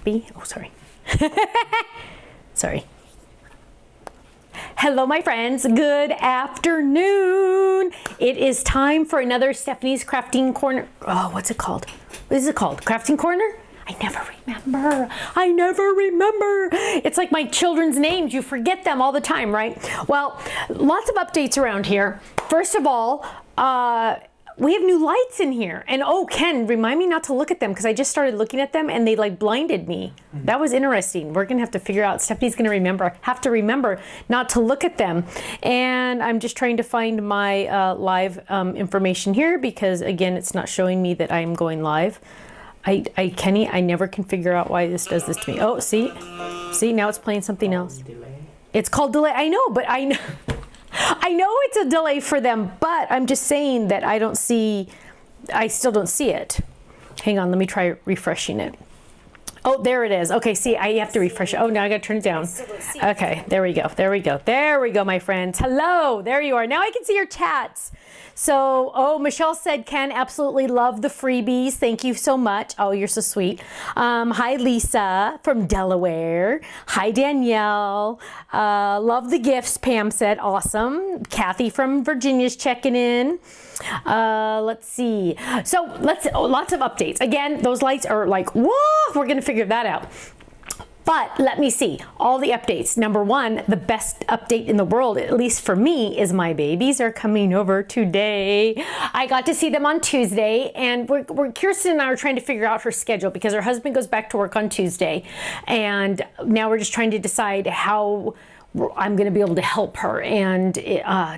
happy. Oh, sorry. Sorry. Hello, my friends. Good afternoon. It is time for another Stephanie's Crafting Corner. Oh, what's it called? What is it called? Crafting Corner? I never remember. It's like my children's names. You forget them all the time, right? Well, lots of updates around here. First of all, we have new lights in here. And oh, Ken, remind me not to look at them because I just started looking at them and they like blinded me. That was interesting. We're gonna have to figure out, Stephanie's gonna have to remember not to look at them. And I'm just trying to find my live information here because again, it's not showing me that I'm going live. Kenny, I never can figure out why this does this to me. Oh, see, now it's playing something else. It's called delay. I know, but I know it's a delay for them, but I'm just saying that I still don't see it. Hang on, let me try refreshing it. Oh, there it is. Okay, see, I have to refresh it. Oh, now I gotta turn it down. Okay, there we go, my friends. Hello, there you are. Now I can see your chats. So, oh, Michelle said, Ken, absolutely love the freebies. Thank you so much. Oh, you're so sweet. Hi, Lisa from Delaware. Hi, Danielle. Love the gifts, Pam said. Awesome. Kathy from Virginia's checking in. Let's see. So lots of updates. Again, those lights are like, whoa, we're going to figure that out. But let me see all the updates. Number one, the best update in the world, at least for me, is my babies are coming over today. I got to see them on Tuesday, and Kirsten and I are trying to figure out her schedule because her husband goes back to work on Tuesday, and now we're just trying to decide how I'm going to be able to help her. And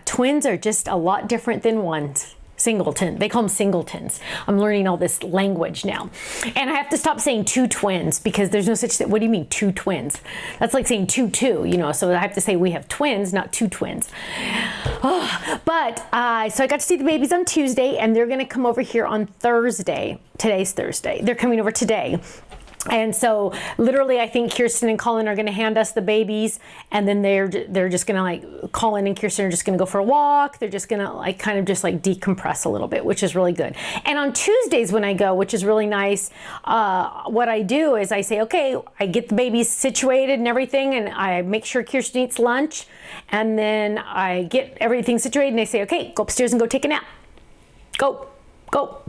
twins are just a lot different than ones. Singleton. They call them singletons. I'm learning all this language now. And I have to stop saying two twins because there's no such thing. What do you mean two twins? That's like saying two, you know, so I have to say we have twins, not two twins. Oh, but so I got to see the babies on Tuesday and they're going to come over here on Thursday. Today's Thursday. They're coming over today. And so literally I think Kirsten and Colin are going to hand us the babies and then they're just going to like, Colin and Kirsten are just going to go for a walk. They're just going to like kind of just like decompress a little bit, which is really good. And on Tuesdays when I go, which is really nice, what I do is I say, okay, I get the babies situated and everything and I make sure Kirsten eats lunch and then I get everything situated and they say, okay, go upstairs and go take a nap. Go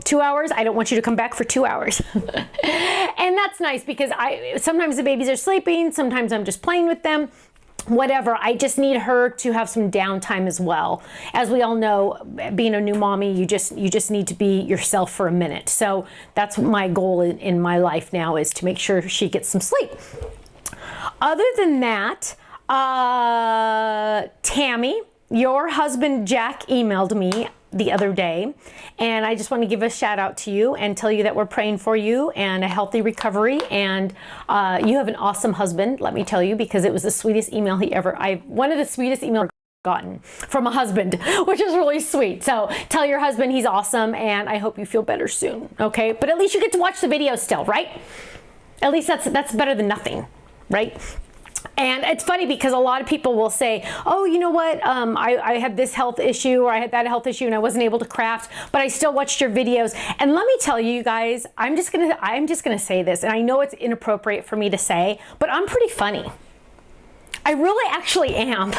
2 hours. I don't want you to come back for 2 hours. And that's nice because sometimes the babies are sleeping. Sometimes I'm just playing with them, whatever. I just need her to have some downtime as well. As we all know, being a new mommy, you just need to be yourself for a minute. So that's my goal in my life now is to make sure she gets some sleep. Other than that, Tammy, your husband Jack emailed me the other day and I just want to give a shout out to you and tell you that we're praying for you and a healthy recovery and you have an awesome husband, let me tell you, because it was the sweetest email one of the sweetest emails I've gotten from a husband, which is really sweet. So tell your husband he's awesome and I hope you feel better soon, okay? But at least you get to watch the video still, right? At least that's better than nothing, right? And it's funny because a lot of people will say, oh, you know what, I had this health issue or I had that health issue and I wasn't able to craft, but I still watched your videos. And let me tell you guys, I'm just gonna say this, and I know it's inappropriate for me to say, but I'm pretty funny. I really actually am.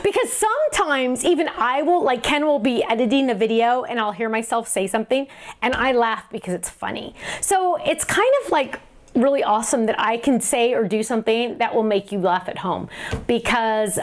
Because sometimes even Ken will be editing a video and I'll hear myself say something and I laugh because it's funny. So it's kind of like really awesome that I can say or do something that will make you laugh at home because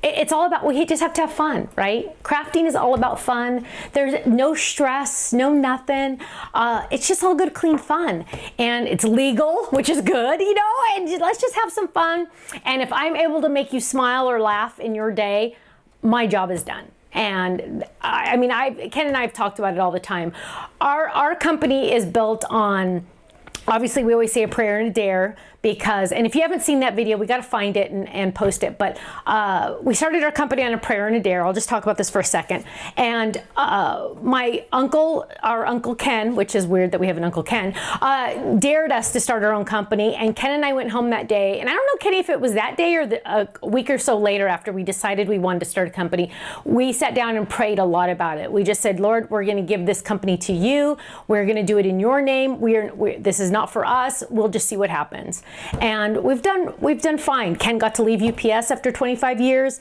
it's all about, we just have to have fun, right? Crafting is all about fun. There's no stress, no nothing. It's just all good, clean fun. And it's legal, which is good, you know, and let's just have some fun. And if I'm able to make you smile or laugh in your day, my job is done. And I mean, Ken and I have talked about it all the time. Our company is built on, obviously we always say a prayer and a dare because, and if you haven't seen that video, we got to find it and post it. But we started our company on a prayer and a dare. I'll just talk about this for a second. And my uncle, our Uncle Ken, which is weird that we have an Uncle Ken, dared us to start our own company. And Ken and I went home that day. And I don't know, Kenny, if it was that day or a week or so later after we decided we wanted to start a company, we sat down and prayed a lot about it. We just said, Lord, we're going to give this company to you. We're going to do it in your name. This is not not for us. We'll just see what happens. And we've done fine. Ken got to leave UPS after 25 years.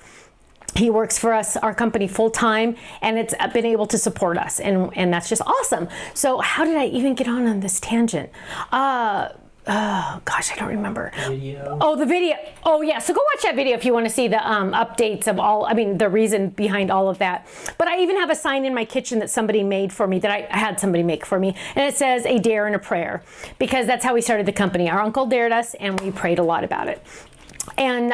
He works for us, our company, full time, and it's been able to support us, and that's just awesome. So how did I even get on this tangent? Oh gosh, I don't remember. Video. Oh, the video. Oh yeah, so go watch that video if you want to see the updates of all, I mean, the reason behind all of that. But I even have a sign in my kitchen that somebody made for me, that I had somebody make for me, and it says a dare and a prayer, because that's how we started the company. Our uncle dared us, and we prayed a lot about it. And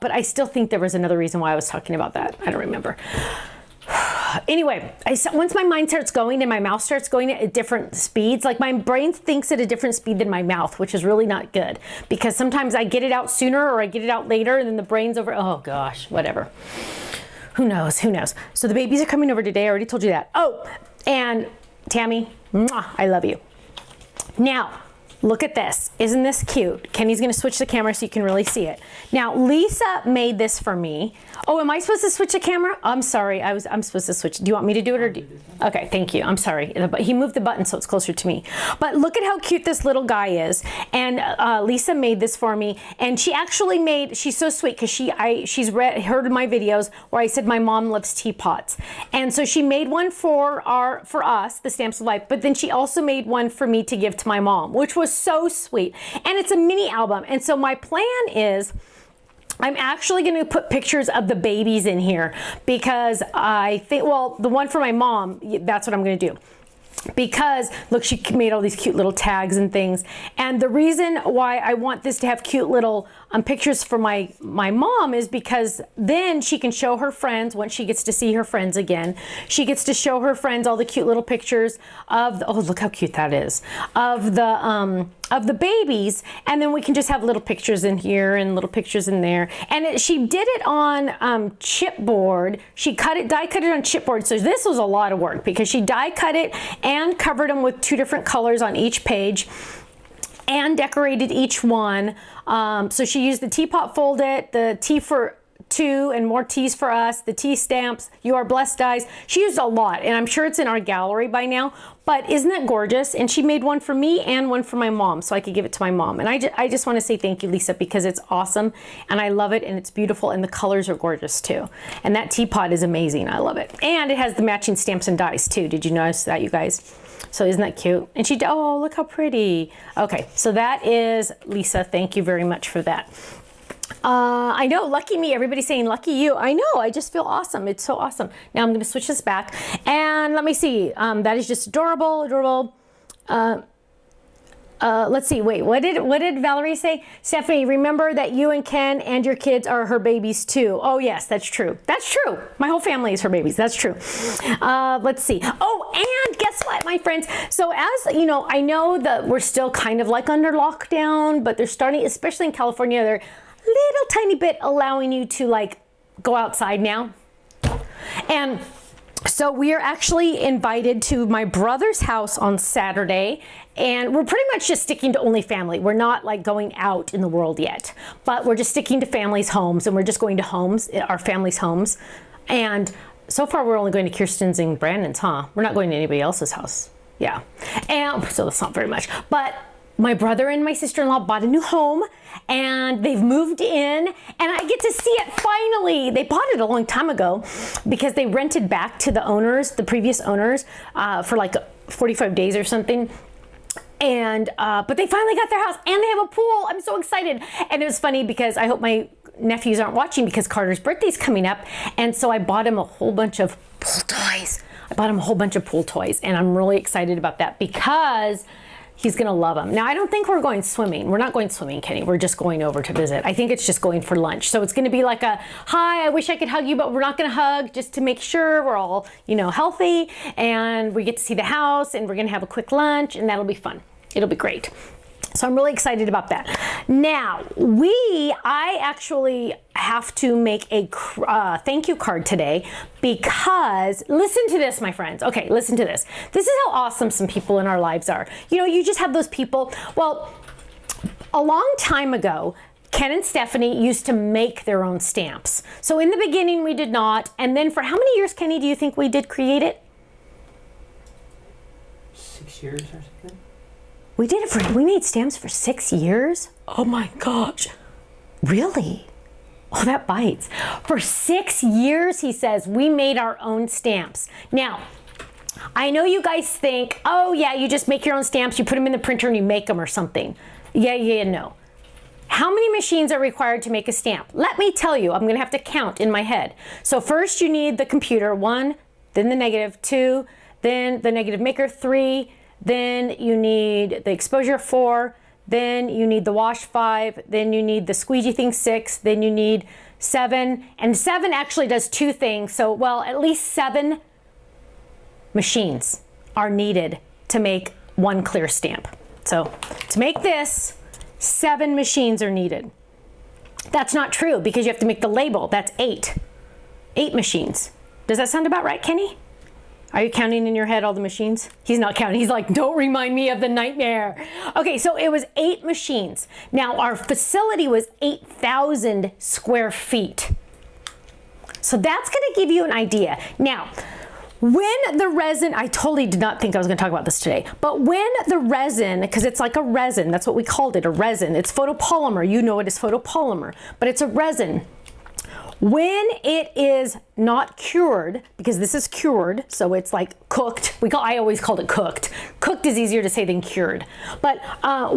but I still think there was another reason why I was talking about that. I don't remember. Anyway, once my mind starts going and my mouth starts going at different speeds, like my brain thinks at a different speed than my mouth, which is really not good, because sometimes I get it out sooner or I get it out later, and then the brain's over. Oh gosh, whatever. Who knows? Who knows? So the babies are coming over today. I already told you that. Oh, and Tammy, mwah, I love you. Now, look at this. Isn't this cute? Kenny's going to switch the camera so you can really see it. Now, Lisa made this for me. Oh, am I supposed to switch the camera? I'm sorry. I'm supposed to switch. Do you want me to do it, or okay, thank you. I'm sorry. He moved the button so it's closer to me. But look at how cute this little guy is. And Lisa made this for me, and she actually made, she's so sweet, because she's heard my videos where I said my mom loves teapots. And so she made one for us, the Stamps of Life, but then she also made one for me to give to my mom, which was so sweet. And it's a mini album. And so my plan is, I'm actually going to put pictures of the babies in here, because I think, well, the one for my mom, that's what I'm going to do. Because look, she made all these cute little tags and things. And the reason why I want this to have cute little pictures for my mom is because then she can show her friends once she gets to see her friends again. She gets to show her friends all the cute little pictures of oh, look how cute that is, of the babies, and then we can just have little pictures in here and little pictures in there. And she did it on chipboard. She die cut it on chipboard. So this was a lot of work, because she die cut it and covered them with 2 different colors on each page, and decorated each one. So she used the teapot fold it, the T for 2 and more T's for us, the T stamps, You Are Blessed dies. She used a lot, and I'm sure it's in our gallery by now, but isn't that gorgeous? And she made one for me and one for my mom, so I could give it to my mom. And I just want to say thank you, Lisa, because it's awesome, and I love it, and it's beautiful, and the colors are gorgeous too. And that teapot is amazing. I love it. And it has the matching stamps and dies too. Did you notice that, you guys? So isn't that cute? And oh, look how pretty. Okay, so that is Lisa. Thank you very much for that. I know, lucky me. Everybody's saying lucky you. I know, I just feel awesome. It's so awesome. Now I'm going to switch this back, and let me see. That is just adorable, adorable. Let's see. Wait, what did Valerie say? Stephanie, remember that you and Ken and your kids are her babies too. Oh yes, that's true. That's true. My whole family is her babies. That's true. Let's see. Oh, and guess what, my friends? So as you know, I know that we're still kind of like under lockdown, but they're starting, especially in California, they're a little tiny bit allowing you to like go outside now. And so we are actually invited to my brother's house on Saturday, and we're pretty much just sticking to only family. We're not like going out in the world yet, but we're just sticking to families' homes, and we're just going to homes, our families' homes. And so far we're only going to Kirsten's and Brandon's, huh? We're not going to anybody else's house. Yeah. And so that's not very much, but my brother and my sister-in-law bought a new home, and they've moved in, and I get to see it finally. They bought it a long time ago because they rented back to the owners, the previous owners, for like 45 days or something. And but they finally got their house, and they have a pool. I'm so excited. And it was funny because I hope my nephews aren't watching, because Carter's birthday's coming up, and so I bought him a whole bunch of pool toys. And I'm really excited about that because he's gonna love them. Now, I don't think we're going swimming. We're not going swimming, Kenny. We're just going over to visit. I think it's just going for lunch. So it's gonna be like a, hi, I wish I could hug you, but we're not gonna hug, just to make sure we're all, you know, healthy, and we get to see the house, and we're gonna have a quick lunch, and that'll be fun. It'll be great. So I'm really excited about that. Now, I actually have to make a thank you card today, because listen to this, my friends. Okay, listen to this. This is how awesome some people in our lives are. You know, you just have those people. Well, a long time ago, Ken and Stephanie used to make their own stamps. So in the beginning, we did not. And then for how many years, Kenny, do you think we did create it? 6 years or something. We made stamps for 6 years? Oh my gosh. Really? Oh, that bites. For 6 years, he says, we made our own stamps. Now, I know you guys think, oh yeah, you just make your own stamps, you put them in the printer and you make them or something. Yeah, no. How many machines are required to make a stamp? Let me tell you, I'm gonna have to count in my head. So first you need the computer, 1, then the negative, 2, then the negative maker, 3, then you need the exposure, 4, then you need the wash, 5, then you need the squeegee thing, 6, then you need 7, and 7 actually does 2 things. So, well, at least 7 machines are needed to make one clear stamp. So to make this, 7 machines are needed. That's not true because you have to make the label. That's 8. 8 machines. Does that sound about right, Kenny? Are you counting in your head all the machines? He's not counting. He's like, don't remind me of the nightmare. Okay, so it was 8 machines. Now our facility was 8,000 square feet. So that's gonna give you an idea. Now, when the resin, I totally did not think I was gonna talk about this today, but when the resin, because it's like a resin, that's what we called it, a resin. It's photopolymer, you know it is photopolymer, but it's a resin. When it is not cured, because this is cured, so it's like cooked. I always called it cooked. Cooked is easier to say than cured. But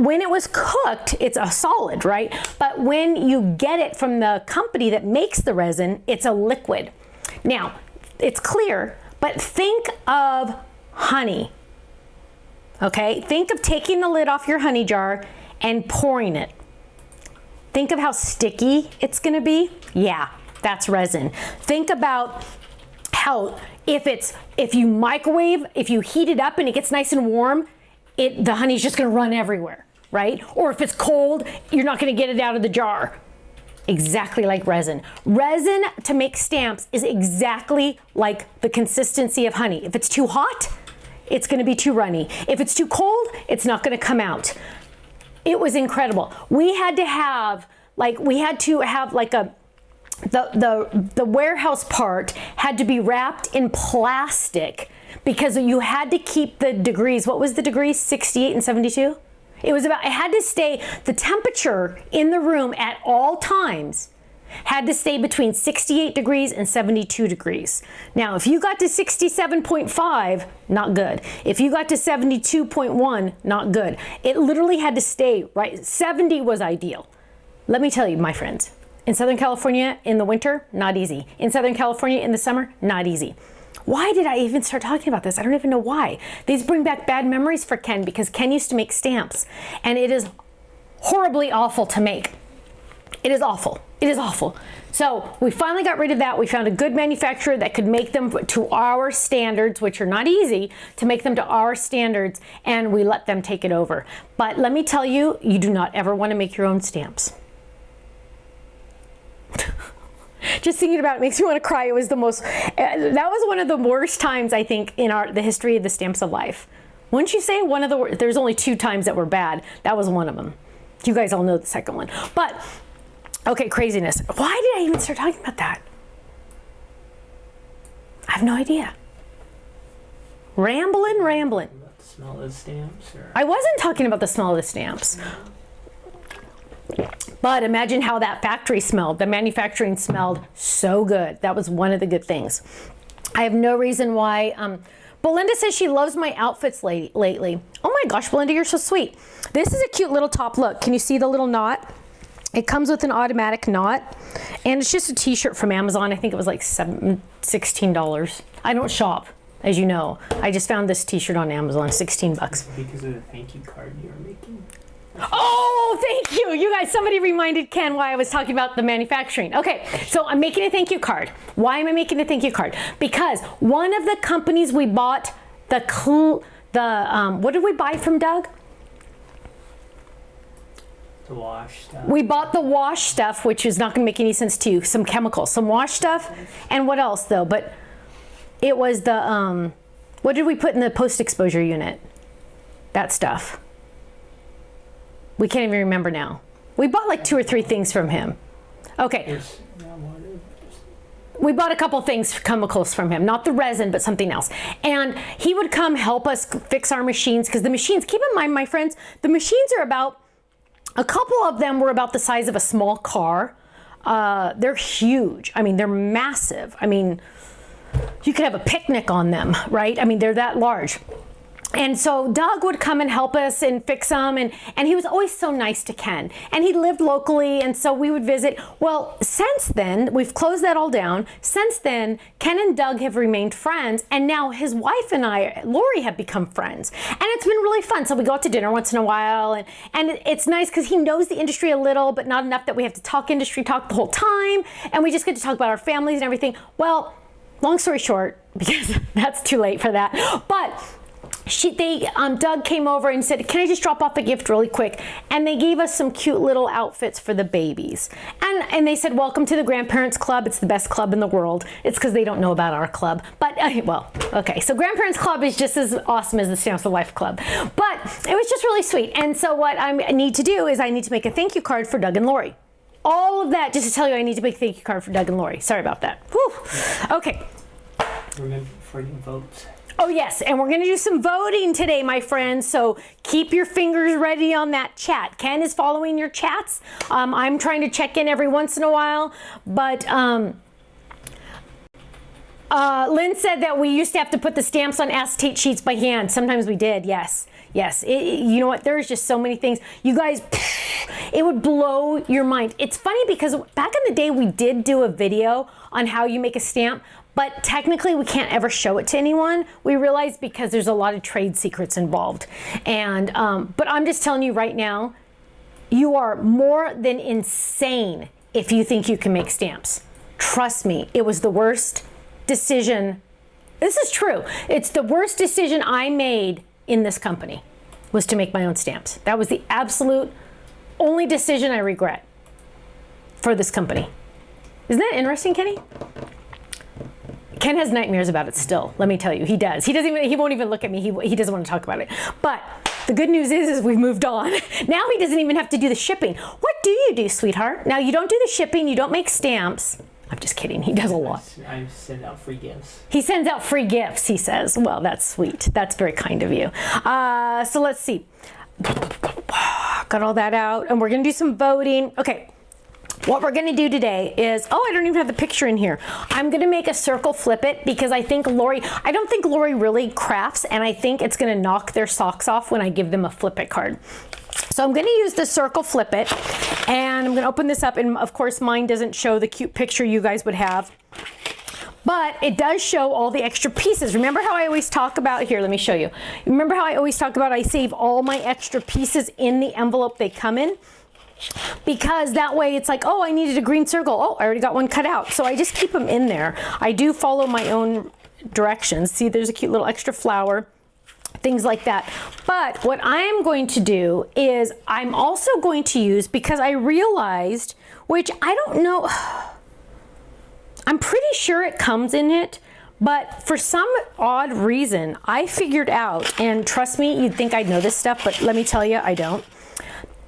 when it was cooked, it's a solid, right? But when you get it from the company that makes the resin, it's a liquid. Now, it's clear, but think of honey, okay? Think of taking the lid off your honey jar and pouring it. Think of how sticky it's gonna be. Yeah, that's resin. Think about how if you microwave, if you heat it up and it gets nice and warm, the honey's just gonna run everywhere, right? Or if it's cold, you're not gonna get it out of the jar. Exactly like resin. Resin to make stamps is exactly like the consistency of honey. If it's too hot, it's gonna be too runny. If it's too cold, it's not gonna come out. It was incredible. We had to have like the warehouse part had to be wrapped in plastic because you had to keep the degrees. What was the degrees? 68 and 72? It had to stay, the temperature in the room at all times had to stay between 68 degrees and 72 degrees. Now, if you got to 67.5, not good. If you got to 72.1, not good. It literally had to stay, right? 70 was ideal. Let me tell you, my friends, in Southern California in the winter, not easy. In Southern California in the summer, not easy. Why did I even start talking about this? I don't even know why. These bring back bad memories for Ken because Ken used to make stamps and it is horribly awful to make. It is awful. It is awful. So we finally got rid of that. We found a good manufacturer that could make them to our standards, which are not easy, to make them to our standards, and we let them take it over. But let me tell you, you do not ever want to make your own stamps. Just thinking about it makes me want to cry. It was that was one of the worst times, I think, in the history of the Stamps of Life. Wouldn't you say there's only 2 times that were bad. That was one of them. You guys all know the second one. But, okay, craziness. Why did I even start talking about that? I have no idea. Rambling. About the smell of the stamps? Or? I wasn't talking about the smell of the stamps. But imagine how that factory smelled. The manufacturing smelled so good. That was one of the good things. I have no reason why. Belinda says she loves my outfits lately. Oh my gosh, Belinda, you're so sweet. This is a cute little top. Look, can you see the little knot? It comes with an automatic knot. And it's just a t-shirt from Amazon. I think it was like $16. I don't shop, as you know. I just found this t-shirt on Amazon, 16 bucks. Because of the thank you card you were making? Oh, thank you. You guys, somebody reminded Ken why I was talking about the manufacturing. Okay, so I'm making a thank you card. Why am I making a thank you card? Because one of the companies we bought what did we buy from Doug? The wash stuff. We bought the wash stuff, which is not going to make any sense to you. Some chemicals, some wash stuff, and what else though? But it was the, what did we put in the post-exposure unit? That stuff. We can't even remember now. We bought like 2 or 3 things from him. Okay. we bought a couple things, chemicals from him, not the resin, but something else. And he would come help us fix our machines, because the machines, keep in mind, my friends, the machines are about, a couple of them were about the size of a small car. They're huge. I mean, they're massive. I mean, you could have a picnic on them, right? I mean, they're that large. And so Doug would come and help us and fix them, and he was always so nice to Ken. And he lived locally, and so we would visit. Well, since then, we've closed that all down. Since then, Ken and Doug have remained friends, and now his wife and I, Lori, have become friends. And it's been really fun. So we go out to dinner once in a while, and it's nice because he knows the industry a little, but not enough that we have to talk industry talk the whole time, and we just get to talk about our families and everything. Well, long story short, because that's too late for that, but Doug came over and said, can I just drop off a gift really quick? And they gave us some cute little outfits for the babies. And they said, welcome to the Grandparents Club. It's the best club in the world. It's because they don't know about our club. But, well, okay. So Grandparents Club is just as awesome as the Stamps of Life Club. But it was just really sweet. And so what I need to do is I need to make a thank you card for Doug and Lori. All of that just to tell you I need to make a thank you card for Doug and Lori. Sorry about that. Whew. Okay. Remember for your votes. Oh yes, and we're gonna do some voting today, my friends, so keep your fingers ready on that chat. Ken is following your chats. I'm trying to check in every once in a while, but Lynn said that we used to have to put the stamps on acetate sheets by hand. Sometimes we did, yes. Yes, you know what, there's just so many things. You guys, it would blow your mind. It's funny because back in the day, we did do a video on how you make a stamp, but technically we can't ever show it to anyone. We realized because there's a lot of trade secrets involved. And, but I'm just telling you right now, you are more than insane if you think you can make stamps. Trust me, it was the worst decision. This is true. It's the worst decision I made in this company, was to make my own stamps. That was the absolute only decision I regret for this company. Isn't that interesting, Kenny? Ken has nightmares about it still. Let me tell you, he does. He won't even look at me. He doesn't want to talk about it. But the good news is we've moved on. Now he doesn't even have to do the shipping. What do you do, sweetheart? Now you don't do the shipping. You don't make stamps. I'm just kidding. He does a lot. I send out free gifts. He sends out free gifts, he says. Well, that's sweet. That's very kind of you. So let's see. Got all that out. And we're going to do some voting. Okay. What we're going to do today is, I don't even have the picture in here. I'm going to make a circle flip it because I don't think Lori really crafts, and I think it's going to knock their socks off when I give them a flip it card. So I'm going to use the circle flip it, and I'm going to open this up, and of course mine doesn't show the cute picture you guys would have, but it does show all the extra pieces. Remember how I always talk about, here, let me show you. Remember how I always talk about I save all my extra pieces in the envelope they come in? Because that way it's like, I needed a green circle. I already got one cut out. So I just keep them in there. I do follow my own directions. See, there's a cute little extra flower, things like that. But what I am going to do is I'm also going to use, because I realized, which I don't know, I'm pretty sure it comes in it, but for some odd reason, I figured out, and trust me, you'd think I'd know this stuff, but let me tell you, I don't.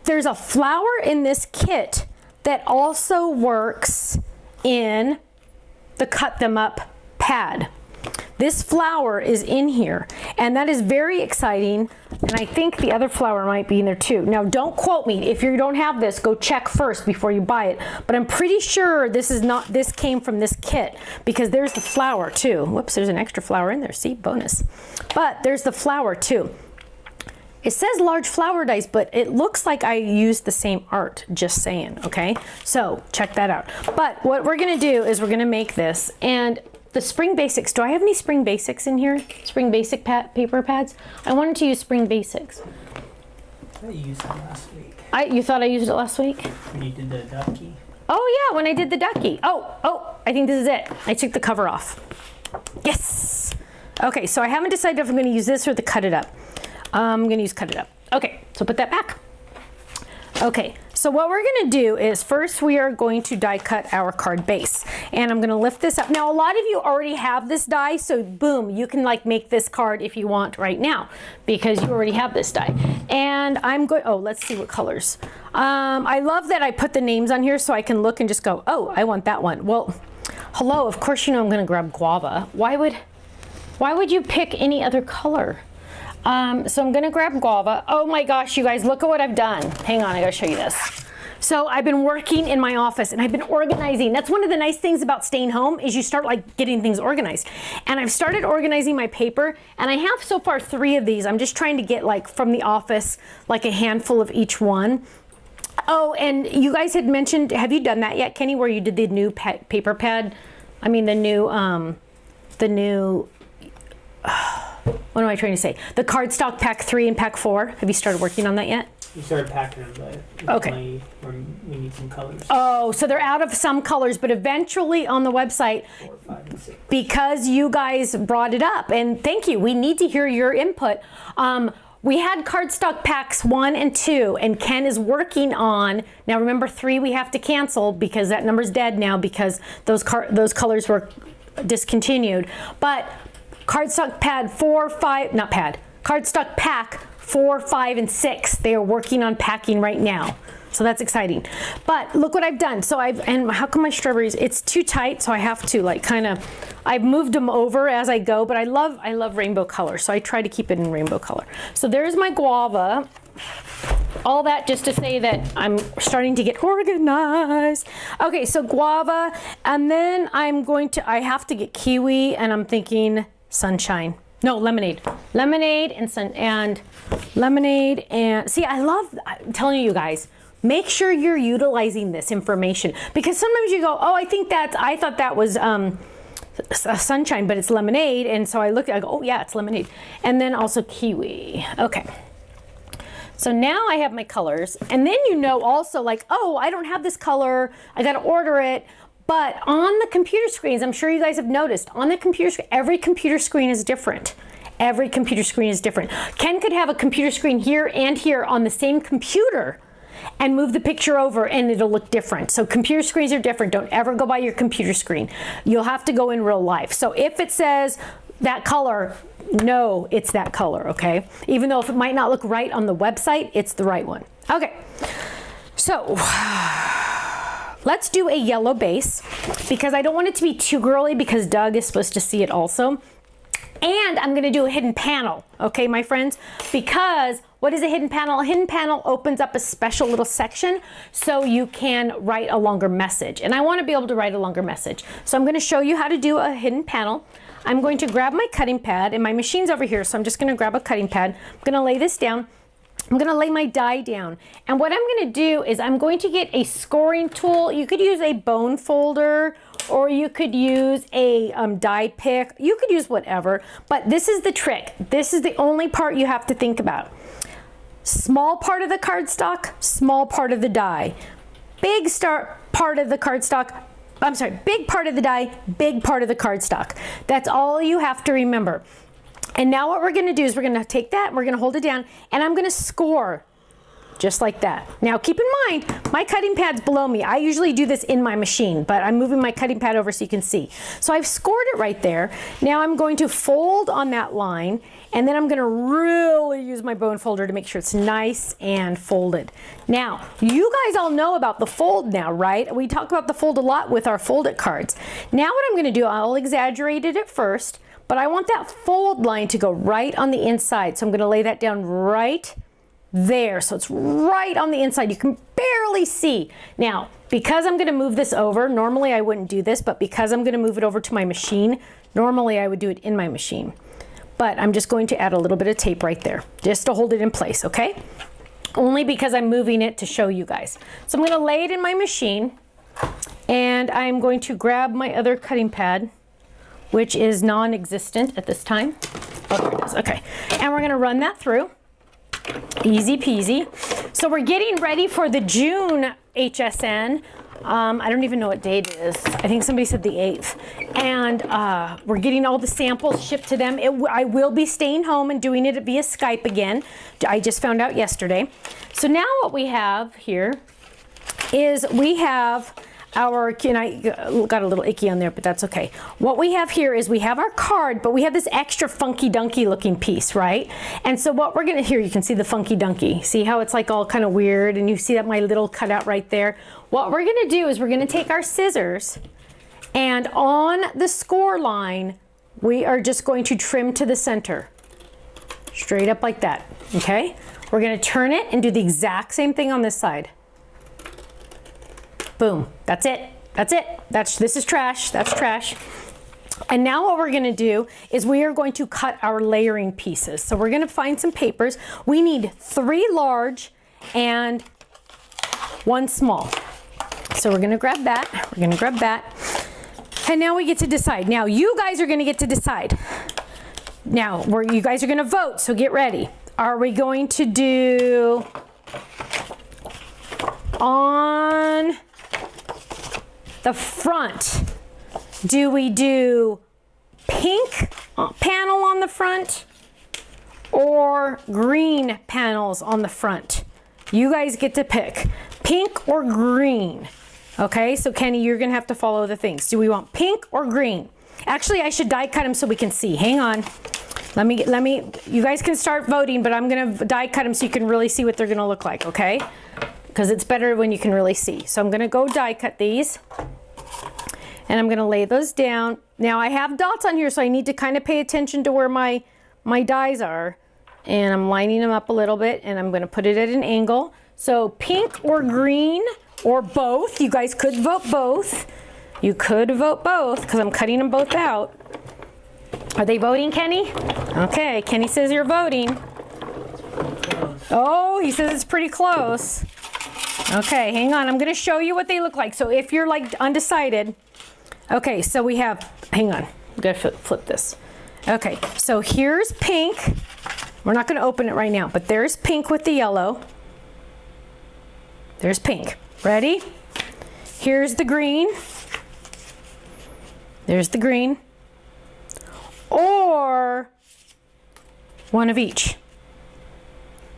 There's a flower in this kit that also works in the cut them up pad. This flower is in here, and that is very exciting, and I think the other flower might be in there too. Now, don't quote me. If you don't have this, go check first before you buy it, but I'm pretty sure this came from this kit, because there's the flower too. Whoops, there's an extra flower in there. See, bonus. But there's the flower too. It says large flower dice, but it looks like I used the same art, just saying, okay? So check that out. But what we're gonna do is we're gonna make this, and the Spring Basics, do I have any Spring Basics in here? Spring Basic paper pads? I wanted to use Spring Basics. I used it last week. You thought I used it last week? When you did the ducky. Oh yeah, when I did the ducky. Oh, I think this is it. I took the cover off. Yes! Okay, so I haven't decided if I'm gonna use this or the cut it up. I'm gonna use cut it up. Okay, so put that back. Okay, so what we're gonna do is first we are going to die cut our card base, and I'm gonna lift this up. Now, a lot of you already have this die, so boom, you can like make this card if you want right now, because you already have this die. And I'm going, let's see what colors. I love that I put the names on here so I can look and just go, I want that one. Well, Hello, of course you know I'm gonna grab guava. Why would you pick any other color? So I'm gonna grab guava. Oh my gosh, you guys, look at what I've done. Hang on, I gotta show you this. So I've been working in my office and I've been organizing. That's one of the nice things about staying home is you start like getting things organized. And I've started organizing my paper and I have so far 3 of these. I'm just trying to get like from the office, like a handful of each one. Oh, and you guys had mentioned, have you done that yet, Kenny, where you did the new paper pad? I mean, the new, what am I trying to say? The cardstock pack 3 and pack 4. Have you started working on that yet? We started packing them, but Okay. we need some colors. Oh, so they're out of some colors, but eventually on the website, 4, 5, and 6. because you guys brought it up, and thank you, we need to hear your input. We had cardstock packs 1 and 2, and Ken is working on, now remember 3 we have to cancel because that number's dead now because those colors were discontinued. But cardstock pad 4, 5, not pad, cardstock pack 4, 5, and 6, they are working on packing right now. So that's exciting. But look what I've done. So and how come my strawberries, it's too tight, so I have to like kind of, I've moved them over as I go, but I love rainbow color, so I try to keep it in rainbow color. So there's my guava. All that just to say that I'm starting to get organized. Okay, so guava, and then I have to get kiwi, and I'm thinking sunshine. No, lemonade. Lemonade and lemonade and, see, I'm telling you guys, make sure you're utilizing this information because sometimes you go, oh, I thought that was sunshine, but it's lemonade. And so I go, oh yeah, it's lemonade. And then also kiwi. Okay. So now I have my colors, and then you know also like, oh, I don't have this color, I gotta order it. But on the computer screens, I'm sure you guys have noticed, on the computer screen, every computer screen is different. Every computer screen is different. Ken could have a computer screen here and here on the same computer and move the picture over and it'll look different. So computer screens are different. Don't ever go by your computer screen. You'll have to go in real life. So if it says that color, no, it's that color, okay? Even though if it might not look right on the website, it's the right one. Okay, so let's do a yellow base because I don't want it to be too girly because Doug is supposed to see it also. And I'm gonna do a hidden panel, okay, my friends? Because what is a hidden panel? A hidden panel opens up a special little section so you can write a longer message. And I wanna be able to write a longer message. So I'm gonna show you how to do a hidden panel. I'm going to grab my cutting pad, and my machine's over here, so I'm just gonna grab a cutting pad. I'm gonna lay this down. I'm gonna lay my die down. And what I'm gonna do is I'm going to get a scoring tool. You could use a bone folder, or you could use a die pick. You could use whatever, but this is the trick. This is the only part you have to think about. Small part of the cardstock, small part of the die. Big part of the cardstock, I'm sorry, big part of the die, big part of the cardstock. That's all you have to remember. And now what we're gonna do is we're gonna take that, we're gonna hold it down, and I'm gonna score just like that. Now keep in mind, my cutting pad's below me. I usually do this in my machine, but I'm moving my cutting pad over so you can see. So I've scored it right there. Now I'm going to fold on that line, and then I'm gonna really use my bone folder to make sure it's nice and folded. Now, you guys all know about the fold now, right? We talk about the fold a lot with our fold-it cards. Now what I'm gonna do, I'll exaggerate it at first, but I want that fold line to go right on the inside. So I'm gonna lay that down right there. So it's right on the inside. You can barely see. Now, because I'm gonna move this over, normally I wouldn't do this, but because I'm gonna move it over to my machine, normally I would do it in my machine. But I'm just going to add a little bit of tape right there, just to hold it in place, okay? Only because I'm moving it to show you guys. So I'm gonna lay it in my machine, and I'm going to grab my other cutting pad, which is non-existent at this time. Oh, there it is, okay. And we're gonna run that through. Easy peasy. So we're getting ready for the June HSN. I don't even know what date it is. I think somebody said the 8th. And we're getting all the samples shipped to them. I will be staying home and doing it via Skype again. I just found out yesterday. So now what we have here is we have and I got a little icky on there, but that's okay. What we have here is we have our card, but we have this extra funky dunky looking piece, right? And so what we're gonna, here you can see the funky dunky. See how it's like all kind of weird, and you see that my little cutout right there? What we're gonna do is we're gonna take our scissors And on the score line, we are just going to trim to the center. Straight up like that, okay? We're gonna turn it and do the exact same thing on this side. Boom, that's it, that's it. This is trash, that's trash. And now what we're gonna do is we are going to cut our layering pieces. So we're gonna find some papers. We need 3 large and 1 small. So we're gonna grab that, And now we get to decide. Now you guys are gonna get to decide. Now, you guys are gonna vote, so get ready. Are we going to do on the front? Do we do pink panel on the front or green panels on the front? You guys get to pick pink or green. Okay, so Kenny, you're gonna have to follow the things. Do we want pink or green? Actually, I should die cut them so we can see. Hang on. Let me, you guys can start voting, but I'm gonna die cut them so you can really see what they're gonna look like, okay? Because it's better when you can really see. So I'm gonna go die cut these. And I'm gonna lay those down. Now I have dots on here, so I need to kind of pay attention to where my dies are. And I'm lining them up a little bit, and I'm gonna put it at an angle. So pink or green, or both. You guys could vote both. You could vote both, because I'm cutting them both out. Are they voting, Kenny? Okay, Kenny says you're voting. Oh, he says it's pretty close. Okay, hang on, I'm gonna show you what they look like. So if you're like undecided, okay, so we have, hang on, I'm gonna flip this. Okay, so here's pink. We're not gonna open it right now, but there's pink with the yellow. There's pink. Ready? Here's the green. There's the green. Or one of each.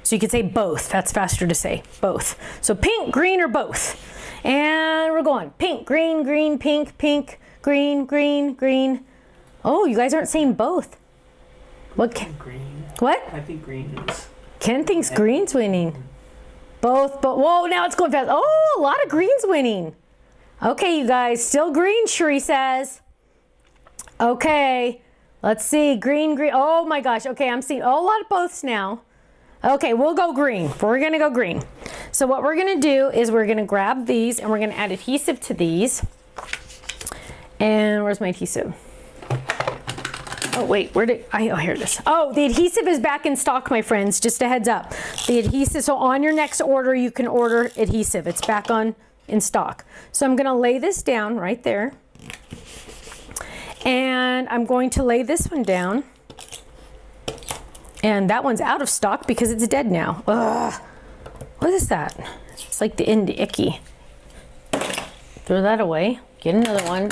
So you could say both. That's faster to say, both. So pink, green, or both. And we're going pink, green, green, pink, pink, green, green, green. Oh, you guys aren't saying both. What? Green. What? I think green is. Ken thinks green's winning. Both, but whoa, now it's going fast. Oh, a lot of green's winning. Okay, you guys, still green, Cherie says. Okay, let's see, green, green. Oh my gosh, okay, I'm seeing a lot of boths now. Okay, we'll go green. We're gonna go green. So what we're gonna do is we're gonna grab these and we're gonna add adhesive to these. And where's my adhesive? Oh wait, where did I, oh here it is. Oh, the adhesive is back in stock, my friends, just a heads up. The adhesive, so on your next order, you can order adhesive. It's back in stock. So I'm gonna lay this down right there. And I'm going to lay this one down. And that one's out of stock because it's dead now. Ugh. What is that? It's like the end icky. Throw that away. Get another one.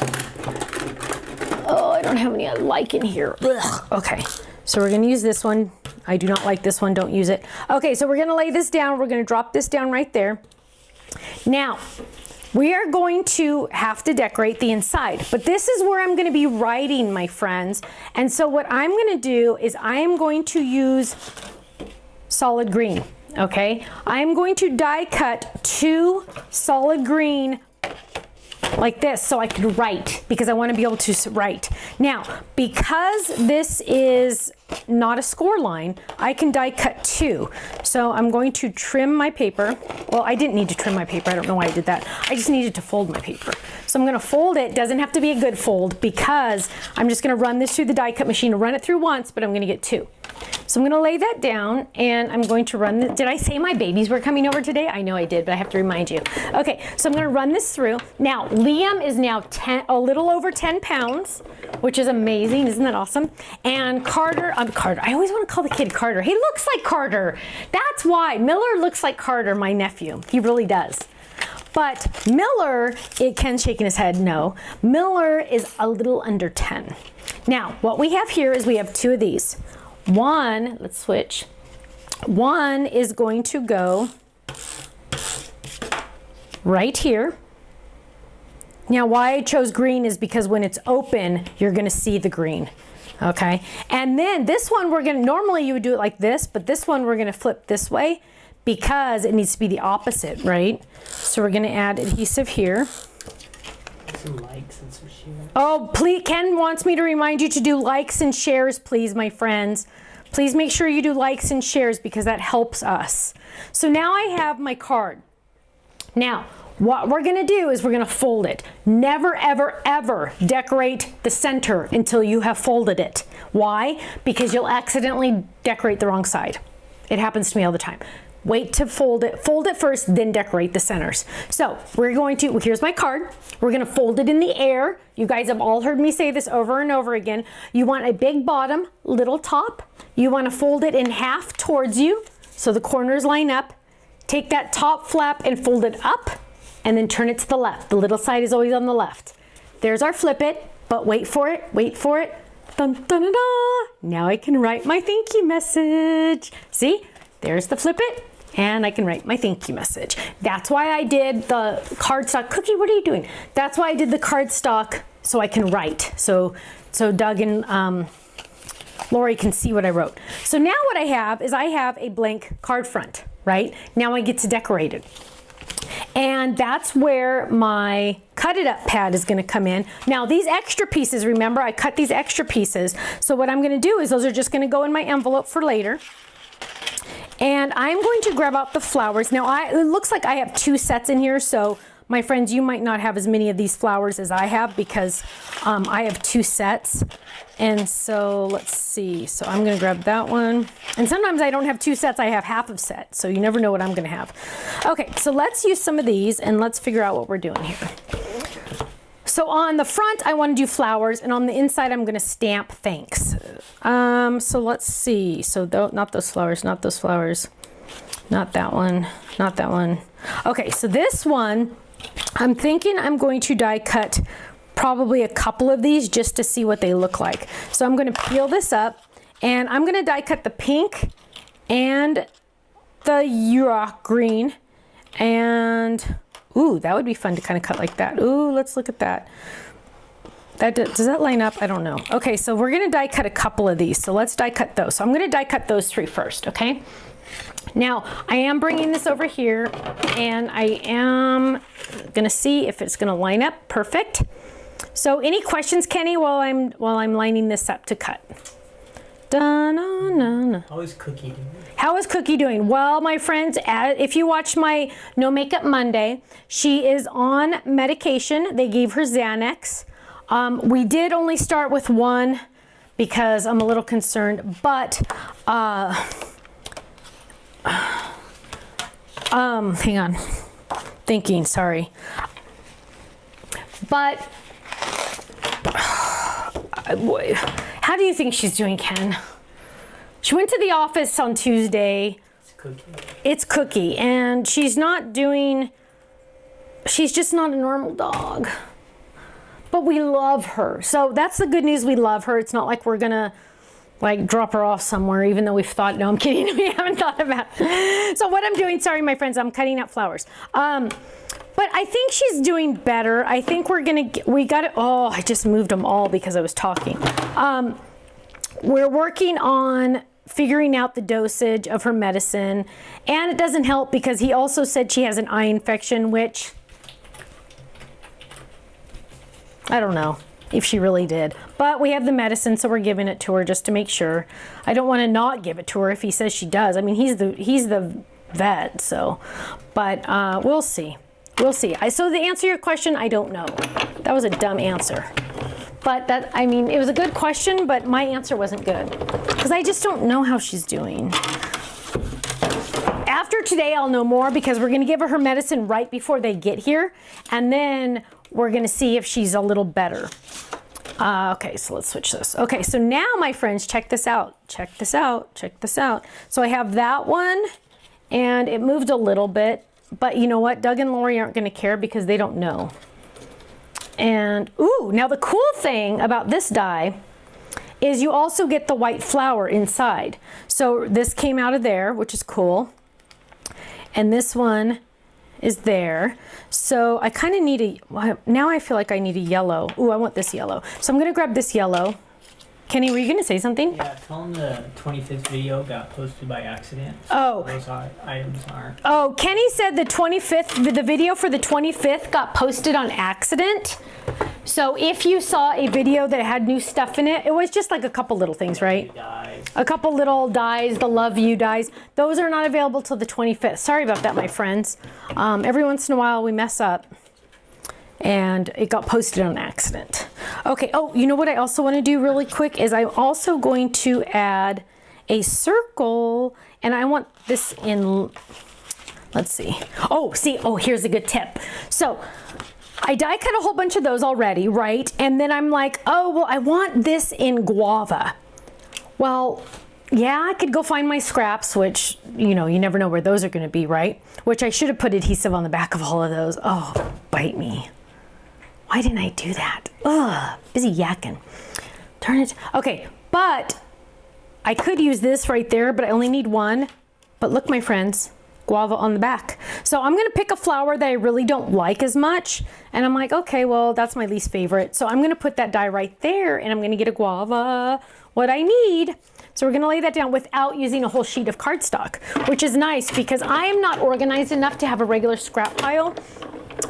Oh, I don't have any I like in here. Ugh. Okay, so we're gonna use this one. I do not like this one, don't use it. Okay, so we're gonna lay this down. We're gonna drop this down right there. Now, we are going to have to decorate the inside, but this is where I'm gonna be writing, my friends. And so what I'm gonna do is I am going to use solid green, okay? I'm going to die cut 2 solid green like this so I can write, because I want to be able to write. Now, because this is not a score line, I can die cut 2. So I'm going to trim my paper. Well, I didn't need to trim my paper. I don't know why I did that. I just needed to fold my paper. So I'm going to fold it. Doesn't have to be a good fold, because I'm just going to run this through the die cut machine. Run it through once, but I'm going to get 2. So I'm going to lay that down, and I'm going to run did I say my babies were coming over today? I know I did, but I have to remind you. Okay, so I'm going to run this through. Now, Liam is now a little over 10 pounds, which is amazing. Isn't that awesome? And Carter, I always want to call the kid Carter. He looks like Carter. That's why. Miller looks like Carter, my nephew. He really does. But Miller, Ken's shaking his head, no. Miller is a little under 10. Now, what we have here is we have 2 of these. One, let's switch. One is going to go right here. Now, why I chose green is because when it's open, you're gonna see the green, okay? And then this one, normally you would do it like this, but this one we're gonna flip this way because it needs to be the opposite, right? So we're gonna add adhesive here. This some likes and some shares. Oh, please, Ken wants me to remind you to do likes and shares, please, my friends. Please make sure you do likes and shares because that helps us. So now I have my card. Now, what we're gonna do is we're gonna fold it. Never, ever, ever decorate the center until you have folded it. Why? Because you'll accidentally decorate the wrong side. It happens to me all the time. Wait to fold it first, then decorate the centers. So we're going to, here's my card. We're gonna fold it in the air. You guys have all heard me say this over and over again. You want a big bottom, little top. You wanna fold it in half towards you so the corners line up. Take that top flap and fold it up and then turn it to the left. The little side is always on the left. There's our flip it, but wait for it, wait for it. Dun, dun, dun, dun. Now I can write my thank you message. See, there's the flip it. And I can write my thank you message. That's why I did the cardstock. Cookie, what are you doing? That's why I did the cardstock so I can write. So Doug and Lori can see what I wrote. So now what I have is I have a blank card front, right? Now I get to decorate it. And that's where my cut it up pad is gonna come in. Now these extra pieces, remember I cut these extra pieces. So what I'm gonna do is those are just gonna go in my envelope for later. And I'm going to grab out the flowers. Now it looks like I have 2 sets in here, so my friends, you might not have as many of these flowers as I have because I have 2 sets. And so let's see, so I'm gonna grab that one. And sometimes I don't have 2 sets, I have half of set, so you never know what I'm gonna have. Okay, so let's use some of these and let's figure out what we're doing here. So on the front, I want to do flowers, and on the inside, I'm going to stamp thanks. So let's see. So not those flowers, not those flowers, not that one, not that one. Okay, so this one, I'm thinking I'm going to die cut probably a couple of these just to see what they look like. So I'm going to peel this up, and I'm going to die cut the pink and the rock green, and ooh, that would be fun to kind of cut like that. Ooh, let's look at that. Does that line up? I don't know. Okay, so we're gonna die cut a couple of these. So let's die cut those. So I'm gonna die cut those 3 first, okay? Now, I am bringing this over here and I am gonna see if it's gonna line up perfect. So any questions, Kenny, while I'm lining this up to cut? How is Cookie doing? How is Cookie doing? Well, my friends, if you watch my No Makeup Monday, she is on medication. They gave her Xanax. We did only start with 1 because I'm a little concerned, but hang on. Thinking, sorry. But how do you think she's doing, Ken? She went to the office on Tuesday. It's Cookie, and she's just not a normal dog. But we love her. So that's the good news, we love her. It's not like we're gonna like drop her off somewhere, even though we've thought, no, I'm kidding, we haven't thought about it. So what I'm doing, sorry my friends, I'm cutting up flowers. But I think she's doing better. I think oh, I just moved them all because I was talking. We're working on figuring out the dosage of her medicine, and it doesn't help because he also said she has an eye infection, which I don't know if she really did, but we have the medicine, so we're giving it to her just to make sure. I don't want to not give it to her if he says she does. I mean, he's the vet, so, but we'll see. We'll see. So to answer your question, I don't know. That was a dumb answer. But I mean, it was a good question, but my answer wasn't good because I just don't know how she's doing. After today, I'll know more because we're going to give her medicine right before they get here, and then we're going to see if she's a little better. Okay, so let's switch this. Okay, so now, my friends, check this out. Check this out. Check this out. So I have that one, and it moved a little bit, but you know what? Doug and Lori aren't going to care because they don't know. And, ooh, now the cool thing about this die is you also get the white flower inside. So this came out of there, which is cool. And this one is there. So I kind of need now I feel like I need a yellow. Ooh, I want this yellow. So I'm going to grab this yellow. Kenny, were you going to say something? Yeah, tell them the 25th video got posted by accident. Oh. Those items aren't. Oh, Kenny said the video for the 25th got posted on accident. So if you saw a video that had new stuff in it, it was just like a couple little things, right? Dies. A couple little dies, the Love You dies. Those are not available till the 25th. Sorry about that, my friends. Every once in a while we mess up and it got posted on accident. Okay, oh, you know what I also want to do really quick is I'm also going to add a circle, and I want this in, let's see. Oh, here's a good tip. So I die cut a whole bunch of those already, right? And then I'm like, oh, well, I want this in guava. Well, yeah, I could go find my scraps, which, you know, you never know where those are going to be, right? Which I should have put adhesive on the back of all of those. Oh, bite me. Why didn't I do that? Ugh, busy yakking. Turn it. Okay, but I could use this right there, but I only need one. But look, my friends, guava on the back. So I'm gonna pick a flower that I really don't like as much. And I'm like, okay, well, that's my least favorite. So I'm gonna put that die right there and I'm gonna get a guava, what I need. So we're gonna lay that down without using a whole sheet of cardstock, which is nice because I am not organized enough to have a regular scrap pile.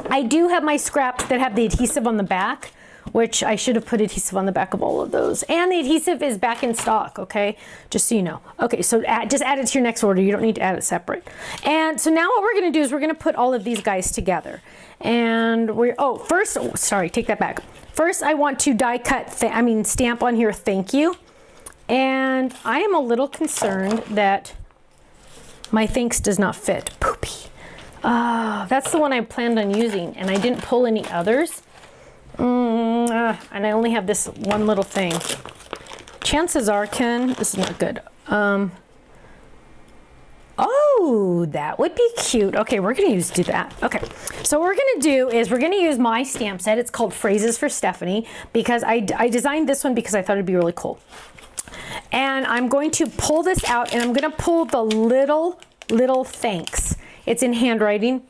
I do have my scraps that have the adhesive on the back, which I should have put adhesive on the back of all of those. And the adhesive is back in stock, okay? Just so you know. Okay, so just add it to your next order. You don't need to add it separate. And so now what we're gonna do is we're gonna put all of these guys together. And sorry, take that back. First, I want to die cut, stamp on here, thank you. And I am a little concerned that my thanks does not fit. Poopy. That's the one I planned on using, and I didn't pull any others. And I only have this one little thing. Chances are, Ken, this is not good. Oh, that would be cute. Okay, we're gonna do that. Okay, so what we're gonna do is we're gonna use my stamp set. It's called Phrases for Stephanie because I designed this one because I thought it'd be really cool. And I'm going to pull this out and I'm gonna pull the little thanks. It's in handwriting.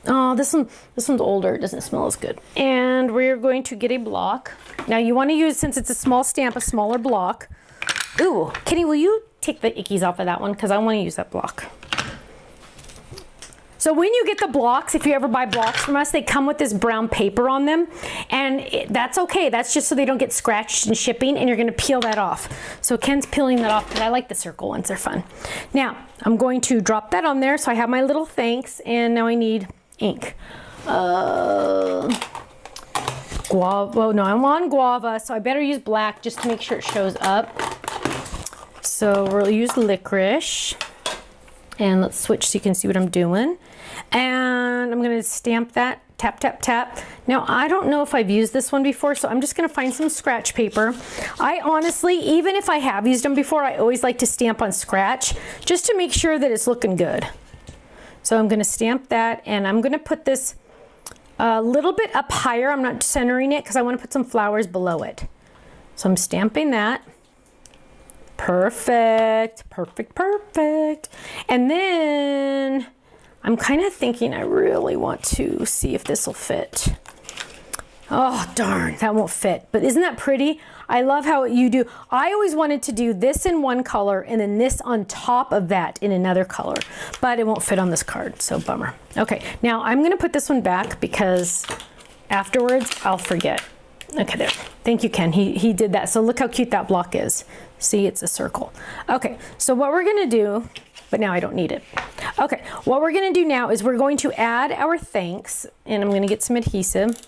Oh, this one's older. It doesn't smell as good. And we're going to get a block. Now you want to use, since it's a small stamp, a smaller block. Ooh, Kenny, will you take the ickies off of that one? Because I want to use that block. So when you get the blocks, if you ever buy blocks from us, they come with this brown paper on them. And that's okay. That's just so they don't get scratched in shipping, and you're going to peel that off. So Ken's peeling that off because I like the circle ones. They're fun. Now, I'm going to drop that on there. So I have my little thanks, and now I need ink. Guava. Oh, no, I'm on guava, so I better use black just to make sure it shows up. So we'll use licorice. And let's switch so you can see what I'm doing. And I'm gonna stamp that, tap, tap, tap. Now, I don't know if I've used this one before, so I'm just gonna find some scratch paper. I honestly, even if I have used them before, I always like to stamp on scratch just to make sure that it's looking good. So I'm gonna stamp that, and I'm gonna put this a little bit up higher. I'm not centering it because I wanna put some flowers below it. So I'm stamping that. Perfect, perfect, perfect. And then I'm kind of thinking I really want to see if this will fit. Oh, darn, that won't fit. But isn't that pretty? I love how you do. I always wanted to do this in one color and then this on top of that in another color, but it won't fit on this card, so bummer. Okay, now I'm gonna put this one back because afterwards I'll forget. Okay, there. Thank you, Ken. He did that. So look how cute that block is. See, it's a circle. Okay, so what we're gonna do, but now I don't need it. Okay, what we're gonna do now is we're going to add our thanks, and I'm gonna get some adhesive.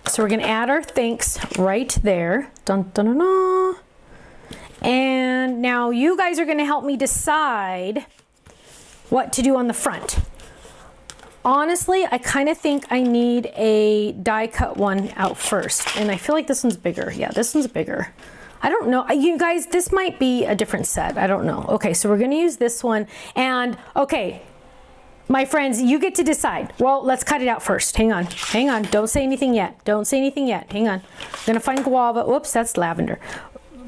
So we're gonna add our thanks right there. Dun, dun, dun, dun. And now you guys are gonna help me decide what to do on the front. Honestly, I kind of think I need a die cut one out first. And I feel like this one's bigger. Yeah, this one's bigger. I don't know. You guys, this might be a different set. I don't know. Okay, so we're going to use this one. And, okay, my friends, you get to decide. Well, let's cut it out first. Hang on. Hang on. Don't say anything yet. Don't say anything yet. Hang on. I'm going to find guava. Whoops, that's lavender.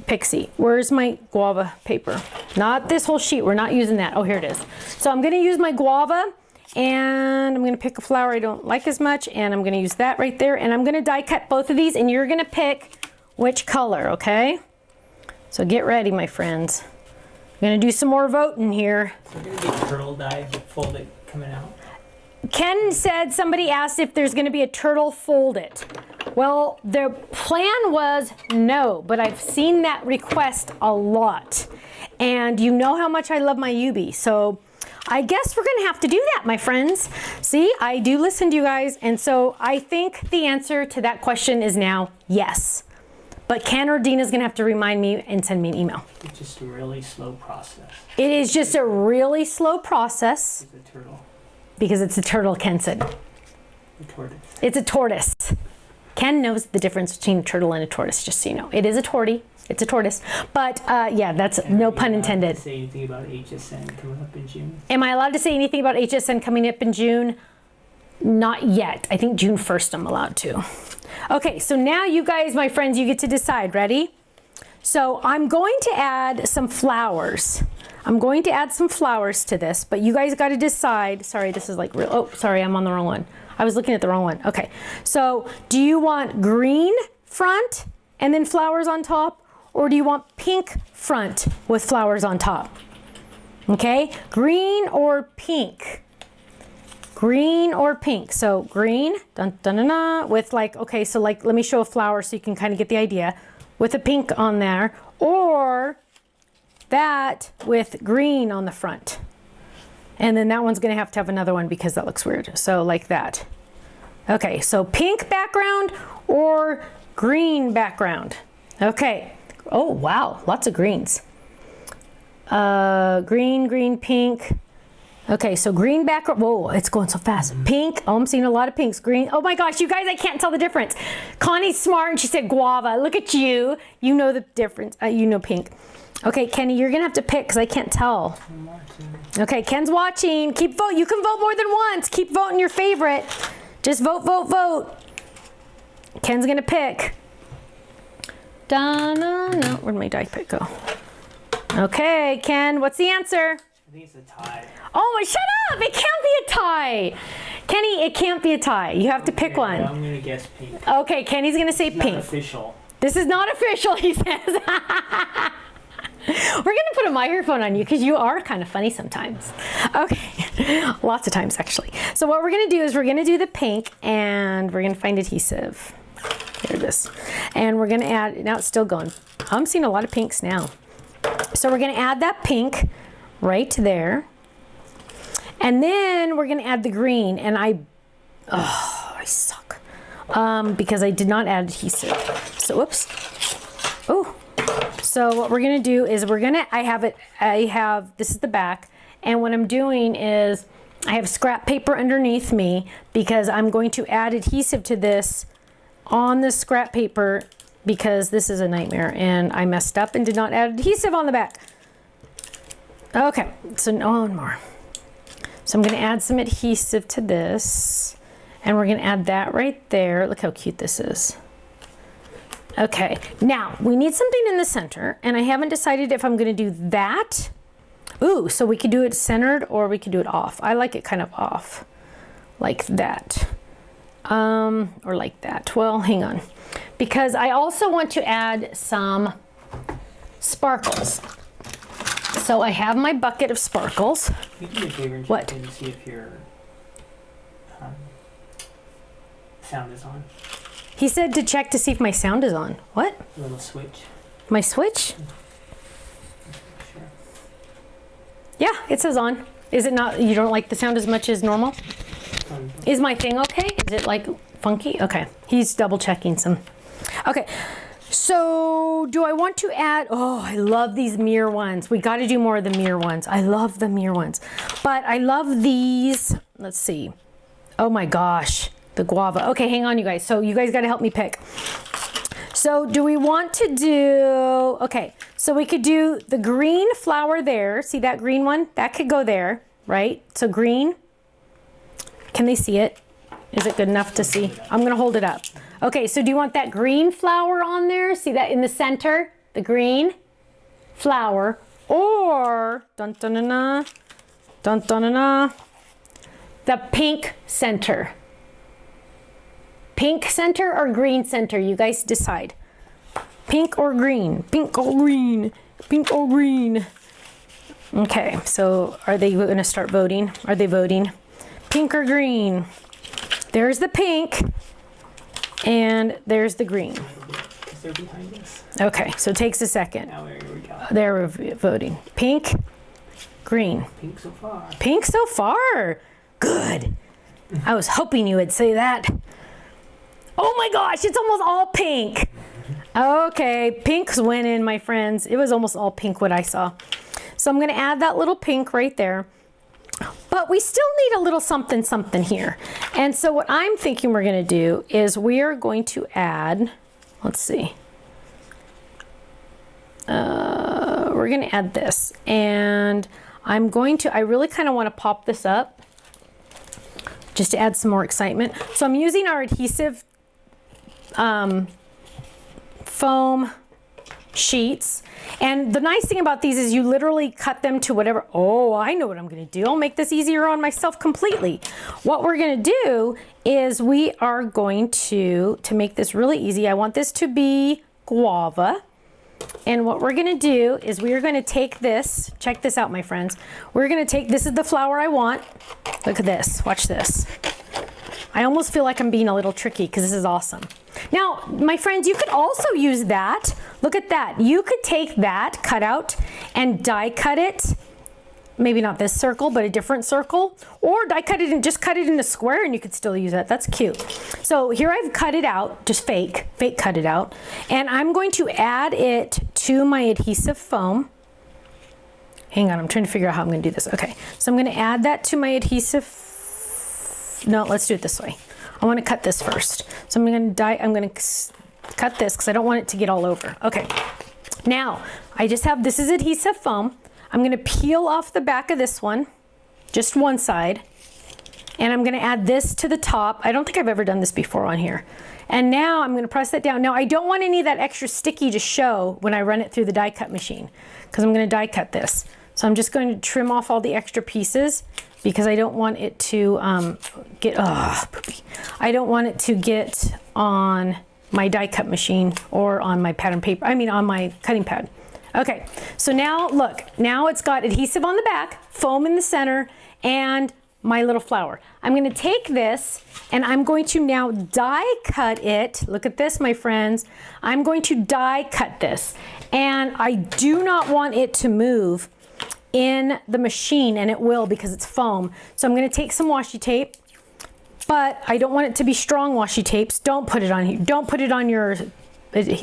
Pixie. Where's my guava paper? Not this whole sheet. We're not using that. Oh, here it is. So I'm going to use my guava. And I'm going to pick a flower I don't like as much, and I'm going to use that right there, and I'm going to die cut both of these, and you're going to pick which color, okay? So get ready, my friends. I'm going to do some more voting here. So we're going to get turtle die folded coming out. Ken said somebody asked if there's going to be a turtle fold it. Well, the plan was no, but I've seen that request a lot. And you know how much I love my Yubi, so I guess we're going to have to do that, my friends. See, I do listen to you guys, and so I think the answer to that question is now yes. But Ken or Dina's going to have to remind me and send me an email. It's just a really slow process. It is just a really slow process. It's a turtle. Because it's a turtle, Ken said. A tortoise. It's a tortoise. Ken knows the difference between a turtle and a tortoise, just so you know. It is a tortie. It's a tortoise. But yeah, that's no pun intended. Say anything about HSN coming up in June? Am I allowed to say anything about HSN coming up in June? Not yet. I think June 1st I'm allowed to. Okay, so now you guys, my friends, you get to decide. Ready? So I'm going to add some flowers. I'm going to add some flowers to this, but you guys got to decide. Sorry, this is like real. Oh, sorry, I'm on the wrong one. I was looking at the wrong one. Okay, so do you want green front and then flowers on top, or do you want pink front with flowers on top? Okay, green or pink? Green or pink? So green, dun, dun, dun, dun, with like, okay, so like, let me show a flower so you can kind of get the idea, with a pink on there, or that with green on the front. And then that one's gonna have to have another one because that looks weird. So like that. Okay, so pink background or green background. Okay. Oh, wow, lots of greens. Green, green, pink. Okay, so green background. Whoa, it's going so fast. Pink. Oh, I'm seeing a lot of pinks. Green. Oh my gosh, you guys, I can't tell the difference. Connie's smart and she said guava. Look at you. You know the difference. You know pink. Okay, Kenny, you're gonna have to pick because I can't tell. I'm watching. Okay, Ken's watching. Keep vote. You can vote more than once. Keep voting your favorite. Just vote, vote, vote. Ken's gonna pick. Donna, no, where'd my die pick go? Okay, Ken, what's the answer? I think it's a tie. Oh, shut up! It can't be a tie. Kenny, it can't be a tie. You have to pick Okay, one. I'm gonna guess pink. Okay, Kenny's gonna say It's not pink. official. This is not official, he says. We're gonna put a microphone on you because you are kind of funny sometimes. Okay, lots of times actually. So what we're gonna do is we're gonna do the pink and we're gonna find adhesive. Here it is. And we're gonna add, now it's still going. I'm seeing a lot of pinks now. So we're gonna add that pink right there. And then we're gonna add the green, and I suck. Because I did not add adhesive. So, whoops. Oh. So what we're gonna do is this is the back, and what I'm doing is I have scrap paper underneath me because I'm going to add adhesive to this on the scrap paper because this is a nightmare and I messed up and did not add adhesive on the back. Okay, so no one more. So I'm gonna add some adhesive to this and we're gonna add that right there. Look how cute this is. Okay, now we need something in the center and I haven't decided if I'm gonna do that. Ooh, so we could do it centered or we could do it off. I like it kind of off, like that. Or like that. Well, hang on. Because I also want to add some sparkles. So I have my bucket of sparkles. You can get bigger and What? check in to see if your sound is on. He said to check to see if my sound is on. What? A little switch. My switch? Sure. Yeah, it says on. Is it not, you don't like the sound as much as normal? Is my thing okay? Is it like funky? Okay, he's double checking some. Okay, so do I want to add, oh, I love these mirror ones. We got to do more of the mirror ones. I love the mirror ones, but I love these. Let's see. Oh my gosh, the guava. Okay, hang on you guys. So you guys got to help me pick. So do we want to do, okay, so we could do the green flower there. See that green one? That could go there, right? So green. Can they see it? Is it good enough to see? I'm gonna hold it up. Okay, so do you want that green flower on there? See that in the center? The green flower. Or, dun dun dun dun, dun dun dun dun, the pink center. Pink center or green center? You guys decide. Pink or green? Pink or green? Pink or green? Okay, so are they gonna start voting? Are they voting? Pink or green? There's the pink, and there's the green. Because they're behind us. Okay, so it takes a second. Now here we go. There we're voting. Pink, green. Pink so far. Pink so far. Good. I was hoping you would say that. Oh my gosh, it's almost all pink. Okay, pink's winning, my friends. It was almost all pink what I saw. So I'm gonna add that little pink right there. But we still need a little something something here. And so what I'm thinking we're gonna do is we are going to add, let's see. We're gonna add this. And I really kind of want to pop this up just to add some more excitement. So I'm using our adhesive foam sheets. And the nice thing about these is you literally cut them to whatever. Oh, I know what I'm going to do. I'll make this easier on myself completely. What we're going to do is we are going to make this really easy, I want this to be guava. And what we're going to do is we are going to take this, check this out, my friends. We're going to take, this is the flower I want. Look at this, watch this. I almost feel like I'm being a little tricky because this is awesome. Now, my friends, you could also use that. Look at that. You could take that cutout and die cut it. Maybe not this circle, but a different circle. Or die cut it and just cut it in a square and you could still use that. That's cute. So here I've cut it out, just fake cut it out. And I'm going to add it to my adhesive foam. Hang on, I'm trying to figure out how I'm going to do this. Okay, so I'm going to add that to my adhesive. No, let's do it this way. I want to cut this first. So I'm going to cut this because I don't want it to get all over. Okay, now I just have, this is adhesive foam. I'm going to peel off the back of this one, just one side, and I'm going to add this to the top. I don't think I've ever done this before on here. And now I'm going to press that down. Now I don't want any of that extra sticky to show when I run it through the die cut machine because I'm going to die cut this. So I'm just going to trim off all the extra pieces because I don't want it to I don't want it to get on my die cut machine or on my pattern paper, on my cutting pad. Okay, so now look, now it's got adhesive on the back, foam in the center, and my little flower. I'm going to take this and I'm going to now die cut it. Look at this, my friends. I'm going to die cut this, and I do not want it to move in the machine, and it will because it's foam. So I'm going to take some washi tape, but I don't want it to be strong washi tapes. Don't put it on here. Don't put it on your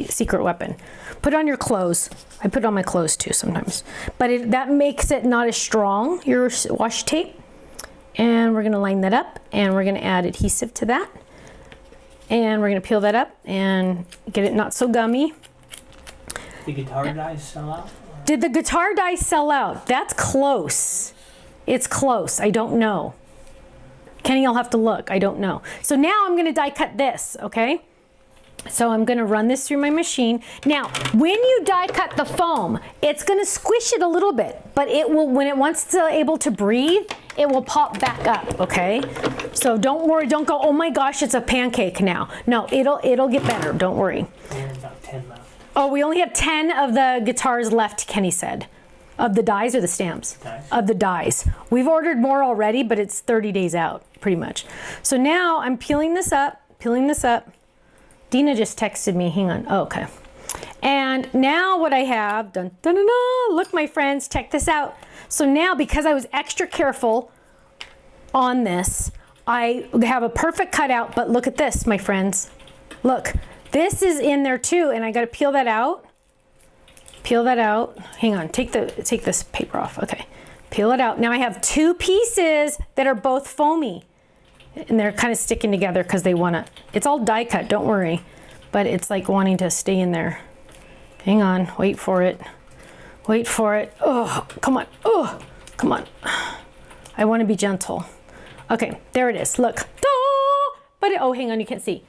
secret weapon. Put it on your clothes. I put it on my clothes too sometimes, but that makes it not as strong, your washi tape. And we're going to line that up, and we're going to add adhesive to that, and we're going to peel that up and get it not so gummy. The guitar dies sell out? Did the guitar die sell out? That's close. It's close. I don't know. Kenny, I'll have to look. I don't know. So now I'm going to die cut this, okay? So I'm going to run this through my machine. Now, when you die cut the foam, it's going to squish it a little bit, but it will, when it wants to able to breathe, it will pop back up, okay? So don't worry, don't go, oh my gosh, it's a pancake now. No, it'll get better, don't worry. And about 10 left. Oh, we only have 10 of the guitars left, Kenny said. Of the dies or the stamps? Dies. Of the dies. We've ordered more already, but it's 30 days out, pretty much. So now I'm peeling this up. Dina just texted me, hang on, oh, okay. And now what I have, dun, dun, dun, dun, look my friends, check this out. So now because I was extra careful on this, I have a perfect cutout, but look at this, my friends. Look, this is in there too, and I gotta peel that out. Peel that out, hang on, take this paper off, okay. Peel it out. Now I have two pieces that are both foamy. And they're kind of sticking together because they want to, it's all die cut, don't worry. But it's like wanting to stay in there. Hang on, wait for it. Wait for it. Oh, come on. Oh, come on. I want to be gentle. Okay, there it is. Look. But oh, hang on, you can't see.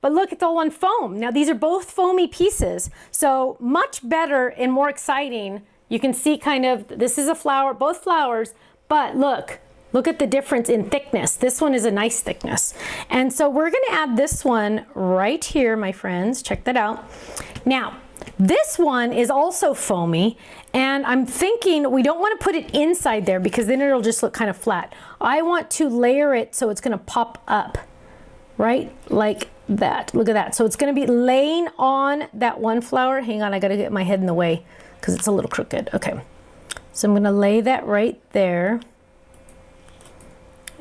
But look, it's all on foam. Now these are both foamy pieces. So much better and more exciting. You can see kind of, this is a flower, both flowers, but look at the difference in thickness. This one is a nice thickness. And so we're gonna add this one right here, my friends. Check that out. Now, This one is also foamy, and I'm thinking we don't want to put it inside there because then it'll just look kind of flat. I want to layer it so it's going to pop up, right? Like that. Look at that. So it's going to be laying on that one flower. Hang on, I got to get my head in the way because it's a little crooked. Okay. So I'm going to lay that right there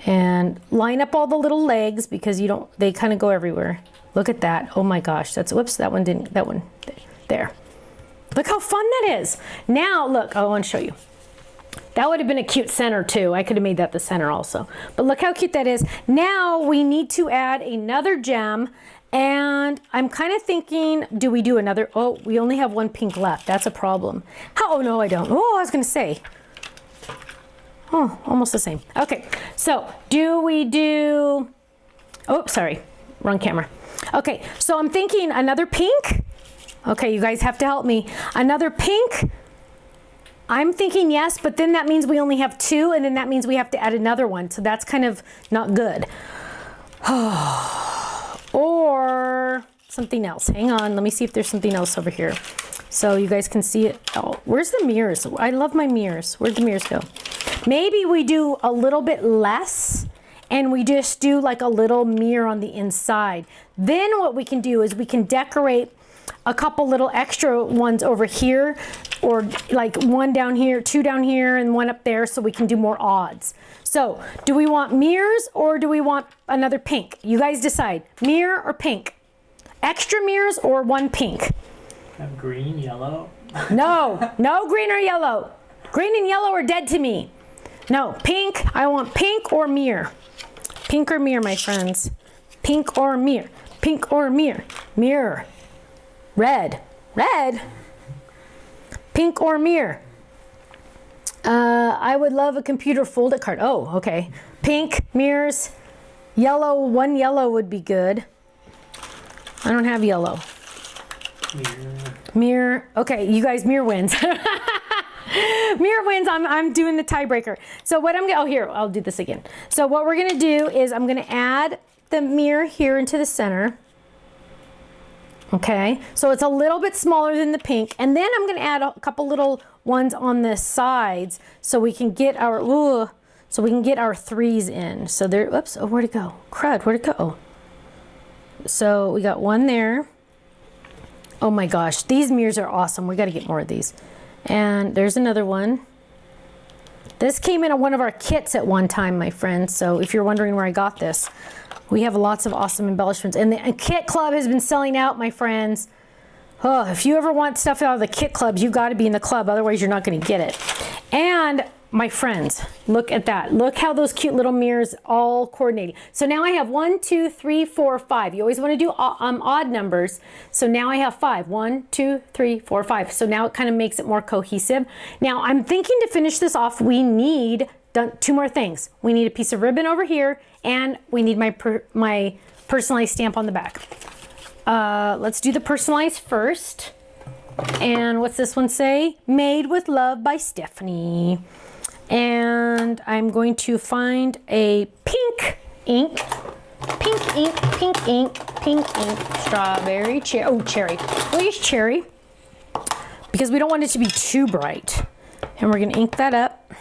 and line up all the little legs because they kind of go everywhere. Look at that. Oh my gosh. Whoops, that one didn't, that one. There. Look how fun that is. Now, look, I want to show you. That would have been a cute center too. I could have made that the center also. But look how cute that is. Now we need to add another gem. And I'm kind of thinking, do we do another? Oh, we only have one pink left. That's a problem. Oh, no, I don't. Oh, I was going to say. Oh, almost the same. Okay, so do we do... Oh, sorry. Wrong camera. Okay, so I'm thinking another pink. Okay, you guys have to help me. Another pink. I'm thinking yes, but then that means we only have two, and then that means we have to add another one. So that's kind of not good. Or something else. Hang on, let me see if there's something else over here. So you guys can see it. Oh, where's the mirrors? I love my mirrors. Where'd the mirrors go? Maybe we do a little bit less and we just do like a little mirror on the inside. Then what we can do is we can decorate a couple little extra ones over here, or like one down here, two down here, and one up there, so we can do more odds. So do we want mirrors or do we want another pink? You guys decide. Mirror or pink? Extra mirrors or one pink? Have green, yellow. No, no green or yellow. Green and yellow are dead to me. No, pink. I want pink or mirror. Pink or mirror, my friends. Pink or mirror. Pink or mirror. Mirror. Red. Red? Pink or mirror? I would love a computer fold-it card. Oh, okay. Pink, mirrors, yellow. One yellow would be good. I don't have yellow. Mirror. Mirror. Okay, you guys, mirror wins. Mirror wins. I'm doing the tiebreaker. So what I'm gonna, oh here, I'll do this again. So what we're gonna do is I'm gonna add the mirror here into the center. Okay, so it's a little bit smaller than the pink, and then I'm gonna add a couple little ones on the sides so we can get our, so we can get our threes in. So there, oops, oh, where'd it go? Crud, where'd it go? So we got one there. Oh my gosh, these mirrors are awesome. We gotta get more of these. And there's another one. This came in one of our kits at one time, my friends. So if you're wondering where I got this, we have lots of awesome embellishments. And the Kit Club has been selling out, my friends. Oh, if you ever want stuff out of the Kit Clubs, you got to be in the club. Otherwise, you're not going to get it. And my friends, look at that. Look how those cute little mirrors all coordinating. So now I have 1, 2, 3, 4, 5. You always want to do odd numbers. So now I have 5. 1, 2, 3, 4, 5. So now it kind of makes it more cohesive. Now I'm thinking to finish this off, we need two more things. We need a piece of ribbon over here, and we need my personalized stamp on the back. Let's do the personalized first. And what's this one say? Made with Love by Stephanie. And I'm going to find a pink ink. Pink ink, pink ink, pink ink. Strawberry, cherry. Oh, cherry. We'll use cherry because we don't want it to be too bright. And we're going to ink that up.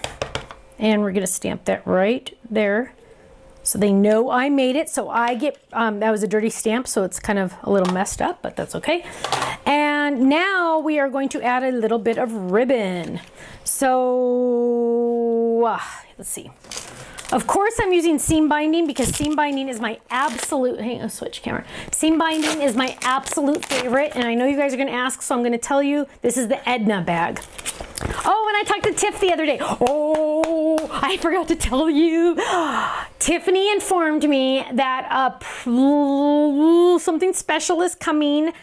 And we're going to stamp that right there. So they know I made it. So I get, that was a dirty stamp, so it's kind of a little messed up, but that's okay. And now we are going to add a little bit of ribbon. So let's see. Of course I'm using seam binding because seam binding is my absolute, hang on, switch camera. Seam binding is my absolute favorite. And I know you guys are going to ask, so I'm going to tell you, this is the Edna bag. Oh, and I talked to Tiff the other day. Oh, I forgot to tell you. Tiffany informed me that something special is coming.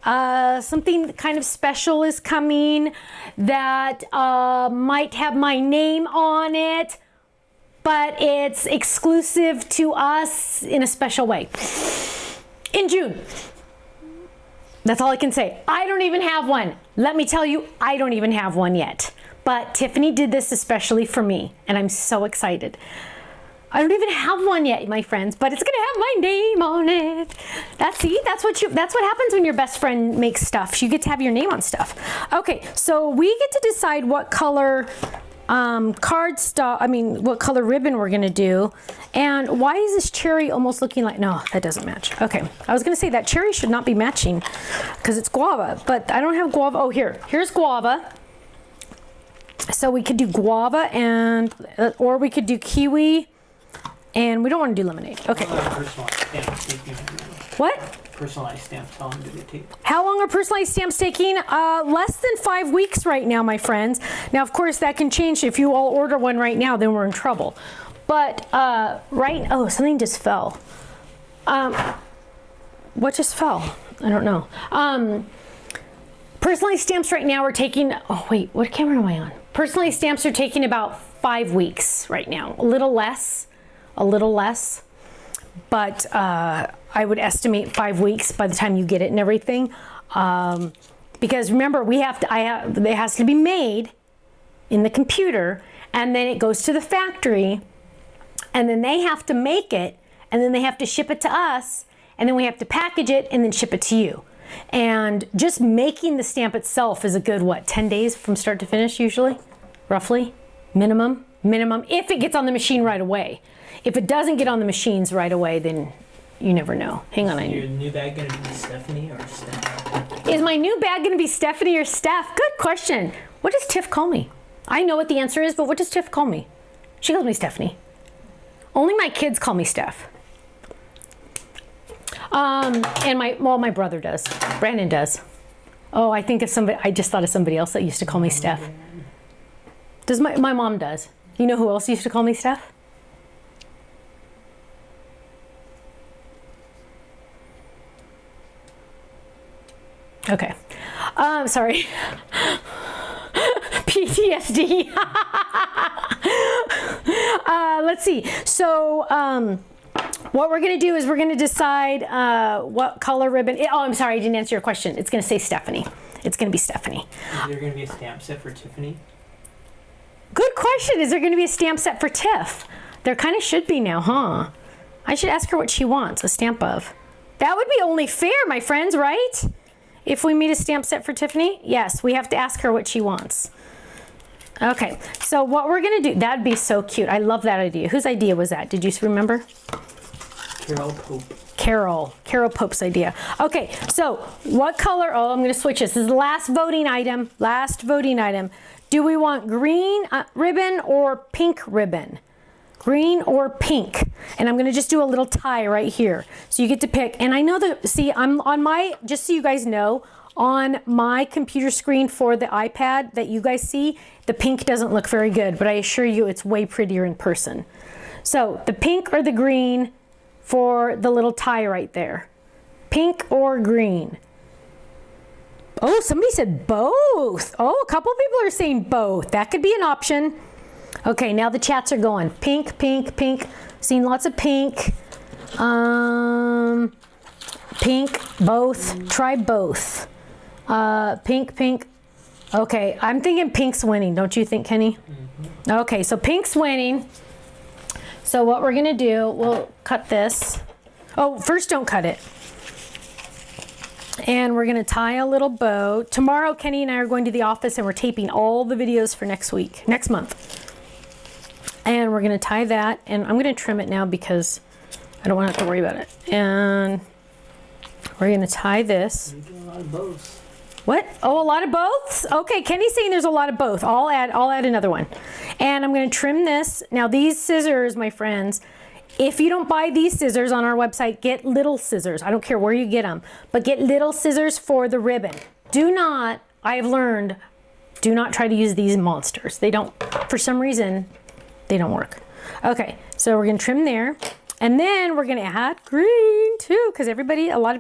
Something kind of special is coming that might have my name on it, but it's exclusive to us in a special way. In June. That's all I can say. I don't even have one. Let me tell you, I don't even have one yet. But Tiffany did this especially for me, and I'm so excited. I don't even have one yet, my friends, but it's gonna have my name on it. That's what happens when your best friend makes stuff. You get to have your name on stuff. Okay, so we get to decide what color what color ribbon we're gonna do. And why is this cherry almost looking like, no, that doesn't match. Okay, I was gonna say that cherry should not be matching because it's guava, but I don't have guava. Oh, here's guava. So we could do guava or we could do kiwi, and we don't want to do lemonade. Okay. Personalized stamps taking right now. What? Personalized stamps, how long do they take? How long are personalized stamps taking? Less than 5 weeks right now, my friends. Now, of course, that can change. If you all order one right now, then we're in trouble. But oh, something just fell. What just fell? I don't know. Personalized stamps right now are taking, oh wait, what camera am I on? Personalized stamps are taking about 5 weeks right now. A little less. But I would estimate 5 weeks by the time you get it and everything. Because remember, it has to be made in the computer, and then it goes to the factory, and then they have to make it, and then they have to ship it to us, and then we have to package it and then ship it to you. And just making the stamp itself is a good, 10 days from start to finish usually, roughly, minimum, if it gets on the machine right away. If it doesn't get on the machines right away, then you never know. Hang on. Is your new bag going to be Stephanie or Steph? Is my new bag going to be Stephanie or Steph? Good question. What does Tiff call me? I know what the answer is, but what does Tiff call me? She calls me Stephanie. Only my kids call me Steph. And my brother does. Brandon does. Oh, I just thought of somebody else that used to call me Steph. My mom does. You know who else used to call me Steph? Okay. Sorry. PTSD. Let's see. So, what we're going to do is we're going to decide what color ribbon. I'm sorry, I didn't answer your question. It's going to say Stephanie. It's going to be Stephanie. Is there going to be a stamp set for Tiffany? Good question. Is there going to be a stamp set for Tiff? There kind of should be now, huh? I should ask her what she wants a stamp of. That would be only fair, my friends, right? If we made a stamp set for Tiffany, yes, we have to ask her what she wants. Okay, so what we're gonna do, that'd be so cute. I love that idea. Whose idea was that? Did you remember? Carol Pope. Carol Pope's idea. Okay, so what color, I'm gonna switch this. This is the last voting item. Do we want green ribbon or pink ribbon? Green or pink? And I'm gonna just do a little tie right here. So you get to pick. And I know that, see, I'm on my, just so you guys know, on my computer screen for the iPad that you guys see, the pink doesn't look very good, but I assure you it's way prettier in person. So the pink or the green for the little tie right there. Pink or green? Oh, somebody said both. Oh, a couple people are saying both. That could be an option. Okay, now the chats are going. Pink, pink, pink. Seen lots of pink. Pink, both. Try both. Pink, pink. Okay, I'm thinking pink's winning. Don't you think, Kenny? Mm-hmm. Okay, so pink's winning. So what we're gonna do, we'll cut this. Oh, first don't cut it. And we're gonna tie a little bow. Tomorrow, Kenny and I are going to the office and we're taping all the videos for next month. And we're gonna tie that, and I'm gonna trim it now because I don't want to have to worry about it. And we're gonna tie this. You're doing a lot of bows. What? Oh, a lot of boths? Okay, Kenny's saying there's a lot of both. I'll add another one. And I'm gonna trim this. Now these scissors, my friends, if you don't buy these scissors on our website, get little scissors. I don't care where you get them, but get little scissors for the ribbon. Do not, I've learned, do not try to use these monsters. They don't, for some reason, they don't work. Okay, so we're gonna trim there. And then we're gonna add green too, because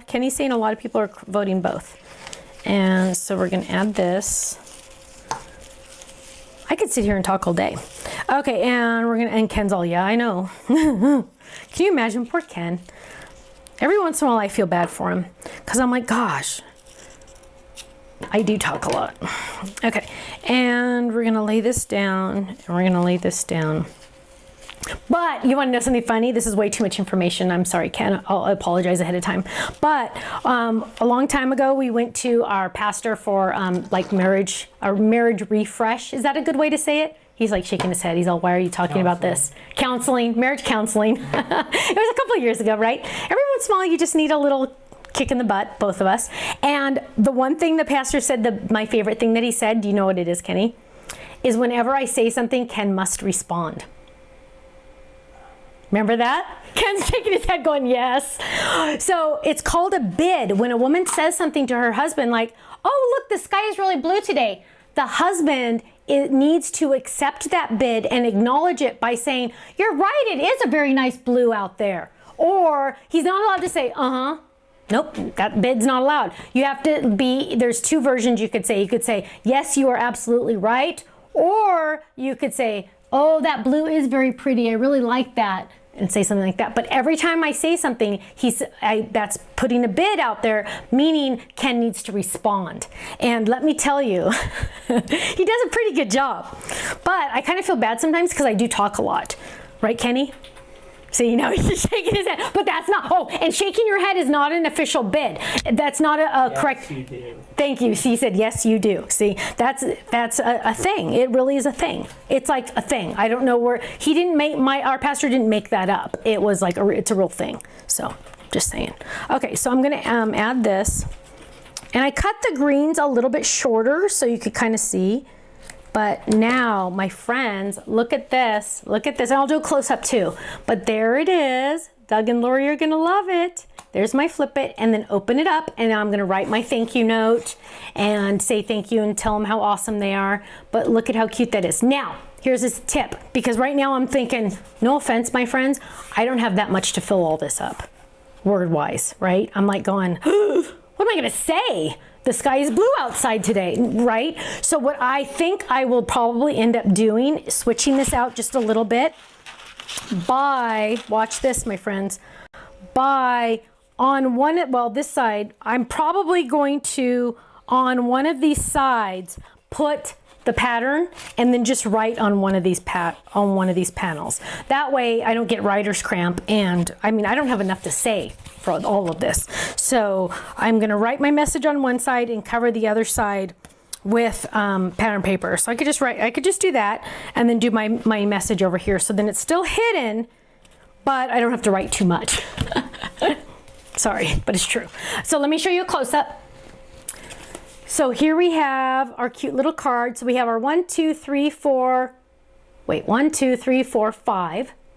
Kenny's saying a lot of people are voting both. And so we're gonna add this. I could sit here and talk all day. Okay, and Ken's all, yeah, I know. Can you imagine, poor Ken? Every once in a while I feel bad for him, because I'm like, gosh, I do talk a lot. Okay, and we're gonna lay this down, and we're gonna lay this down. But you want to know something funny? This is way too much information. I'm sorry, Ken. I'll apologize ahead of time. But a long time ago, we went to our pastor for like marriage refresh. Is that a good way to say it? He's like shaking his head. He's all, why are you talking about this? Counseling, marriage counseling. It was a couple of years ago, right? Every once in a while, you just need a little kick in the butt, both of us. And the one thing the pastor said, my favorite thing that he said, do you know what it is, Kenny? Is whenever I say something, Ken must respond. Remember that? Ken's shaking his head going, yes. So it's called a bid. When a woman says something to her husband like, oh, look, the sky is really blue today. The husband needs to accept that bid and acknowledge it by saying, you're right, it is a very nice blue out there. Or he's not allowed to say, uh-huh. Nope, that bid's not allowed. You have to be, there's two versions you could say. You could say, yes, you are absolutely right. Or you could say, oh, that blue is very pretty. I really like that. And say something like that. But every time I say something, that's putting a bid out there, meaning Ken needs to respond. And let me tell you, he does a pretty good job. But I kind of feel bad sometimes because I do talk a lot. Right, Kenny? See, you know, he's shaking his head. But that's not, oh, and shaking your head is not an official bid. That's not a correct. You do. Thank you. See, he said, yes, you do. See, that's a thing. It really is a thing. It's like a thing. I don't know where, he didn't make, our pastor didn't make that up. It was like, it's a real thing. So, just saying. Okay, so I'm going to add this. And I cut the greens a little bit shorter so you could kind of see. But now, my friends, look at this. Look at this. And I'll do a close-up too. But there it is. Doug and Lori are going to love it. There's my flip it and then open it up. And I'm going to write my thank you note and say thank you and tell them how awesome they are. But look at how cute that is. Now, here's this tip. Because right now I'm thinking, no offense, my friends, I don't have that much to fill all this up. Word-wise, right? I'm like going, what am I going to say? The sky is blue outside today, right? So what I think I will probably end up doing, switching this out just a little bit by, watch this, my friends, by on one, well, this side, I'm probably going to, on one of these sides, put the pattern and then just write on one of these panels. That way I don't get writer's cramp, and I mean, I don't have enough to say for all of this. So I'm gonna write my message on one side and cover the other side with pattern paper. So I could just do that and then do my message over here. So then it's still hidden, but I don't have to write too much. Sorry, but it's true. So let me show you a close-up. So here we have our cute little card. So we have our 5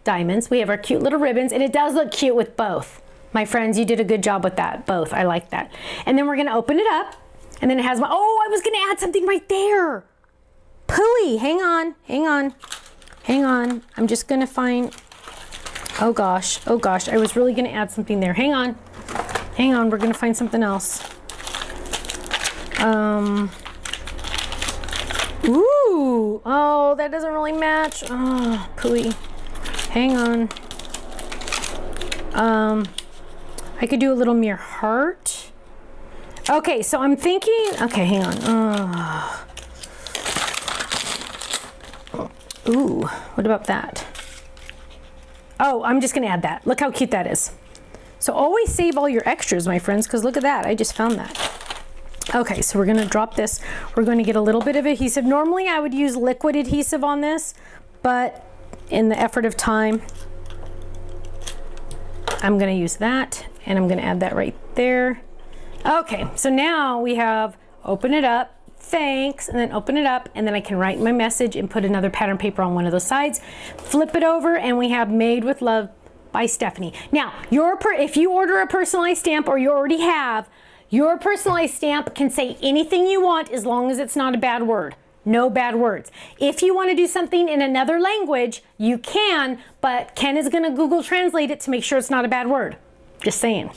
diamonds. We have our cute little ribbons, and it does look cute with both. My friends, you did a good job with that, both. I like that. And then we're gonna open it up, and then it has my, oh, I was gonna add something right there. Pooey, hang on. I'm just gonna find, oh gosh, I was really gonna add something there. Hang on, we're gonna find something else. Ooh, oh, that doesn't really match. Oh, pooey. Hang on. I could do a little mere heart. Okay, so I'm thinking, okay, hang on. Ooh, what about that? Oh, I'm just gonna add that. Look how cute that is. So always save all your extras, my friends, because look at that, I just found that. Okay, so we're gonna drop this. We're gonna get a little bit of adhesive. Normally I would use liquid adhesive on this, but in the effort of time, I'm gonna use that, and I'm gonna add that right there. Okay, so now we have open it up, thanks, and then open it up, and then I can write my message and put another pattern paper on one of those sides, flip it over, and we have Made with Love by Stephanie. Now, if you order a personalized stamp, or you already have, your personalized stamp can say anything you want as long as it's not a bad word. No bad words. If you want to do something in another language, you can, but Ken is going to Google Translate it to make sure it's not a bad word. Just saying.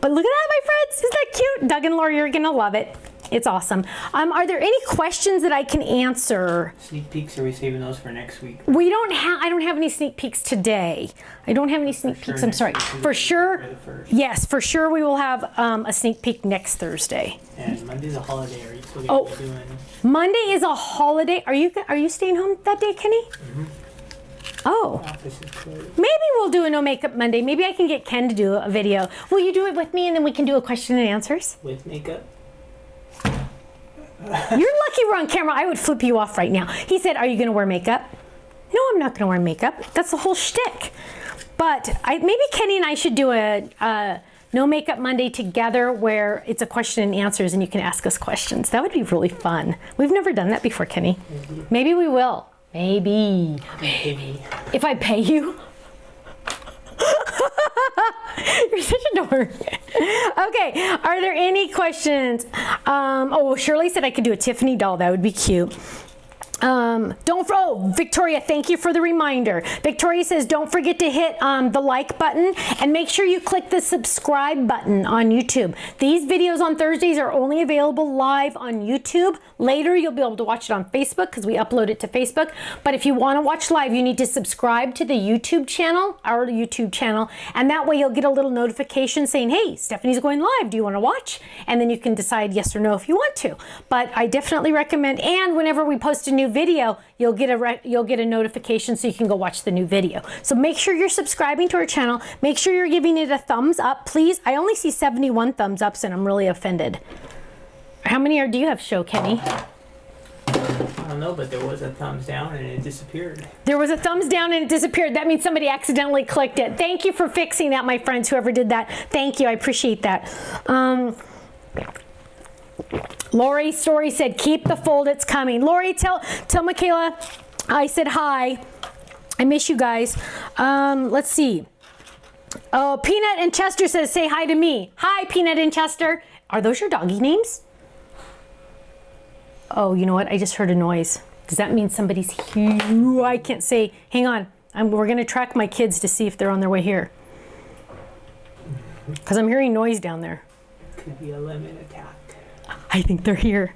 But look at that, my friends. Isn't that cute? Doug and Lori, you're going to love it. It's awesome. Are there any questions that I can answer? Sneak peeks, are we saving those for next week? I don't have any sneak peeks today. I don't have any sneak peeks, I'm sorry. For sure, yes, for sure we will have a sneak peek next Thursday. And Monday's a holiday, are you still going to be doing? Monday is a holiday. Are you staying home that day, Kenny? Mm-hmm. Oh, Office is closed. maybe we'll do a no makeup Monday. Maybe I can get Ken to do a video. Will you do it with me and then we can do a question and answers? With makeup? You're lucky we're on camera. I would flip you off right now. He said, are you going to wear makeup? No, I'm not going to wear makeup. That's the whole shtick. But maybe Kenny and I should do a no makeup Monday together where it's a question and answers and you can ask us questions. That would be really fun. We've never done that before, Kenny. Maybe we will. Maybe. Maybe. If I pay you. You're such a dork. Okay, are there any questions? Oh, Shirley said I could do a Tiffany doll. That would be cute. Victoria, thank you for the reminder. Victoria says, don't forget to hit the like button and make sure you click the subscribe button on YouTube. These videos on Thursdays are only available live on YouTube. Later, you'll be able to watch it on Facebook because we upload it to Facebook. But if you want to watch live, you need to subscribe to the YouTube channel, our YouTube channel, and that way you'll get a little notification saying, hey, Stephanie's going live. Do you want to watch? And then you can decide yes or no if you want to. But I definitely recommend, and whenever we post a new video, you'll get a notification so you can go watch the new video. So make sure you're subscribing to our channel. Make sure you're giving it a thumbs up, please. I only see 71 thumbs ups and I'm really offended. How many do you have, show Kenny? I don't know, but there was a thumbs down and it disappeared. There was a thumbs down and it disappeared. That means somebody accidentally clicked it. Thank you for fixing that, my friends, whoever did that. Thank you, I appreciate that. Lori Story said, keep the fold, it's coming. Lori, tell Michaela I said hi. I miss you guys. Let's see. Oh, Peanut and Chester says, say hi to me. Hi, Peanut and Chester. Are those your doggy names? Oh, you know what? I just heard a noise. Does that mean somebody's here? I can't say. Hang on. We're going to track my kids to see if they're on their way here. Because I'm hearing noise down there. Could be a lemon attack. I think they're here.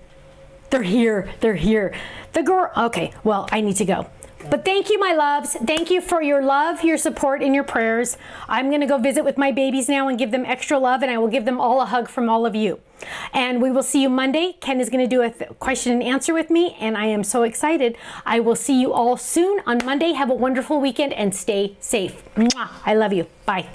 They're here. They're here. The girl. Okay, well, I need to go. But thank you, my loves. Thank you for your love, your support, and your prayers. I'm going to go visit with my babies now and give them extra love, and I will give them all a hug from all of you. And we will see you Monday. Ken is going to do a question and answer with me, and I am so excited. I will see you all soon on Monday. Have a wonderful weekend and stay safe. Mwah. I love you. Bye.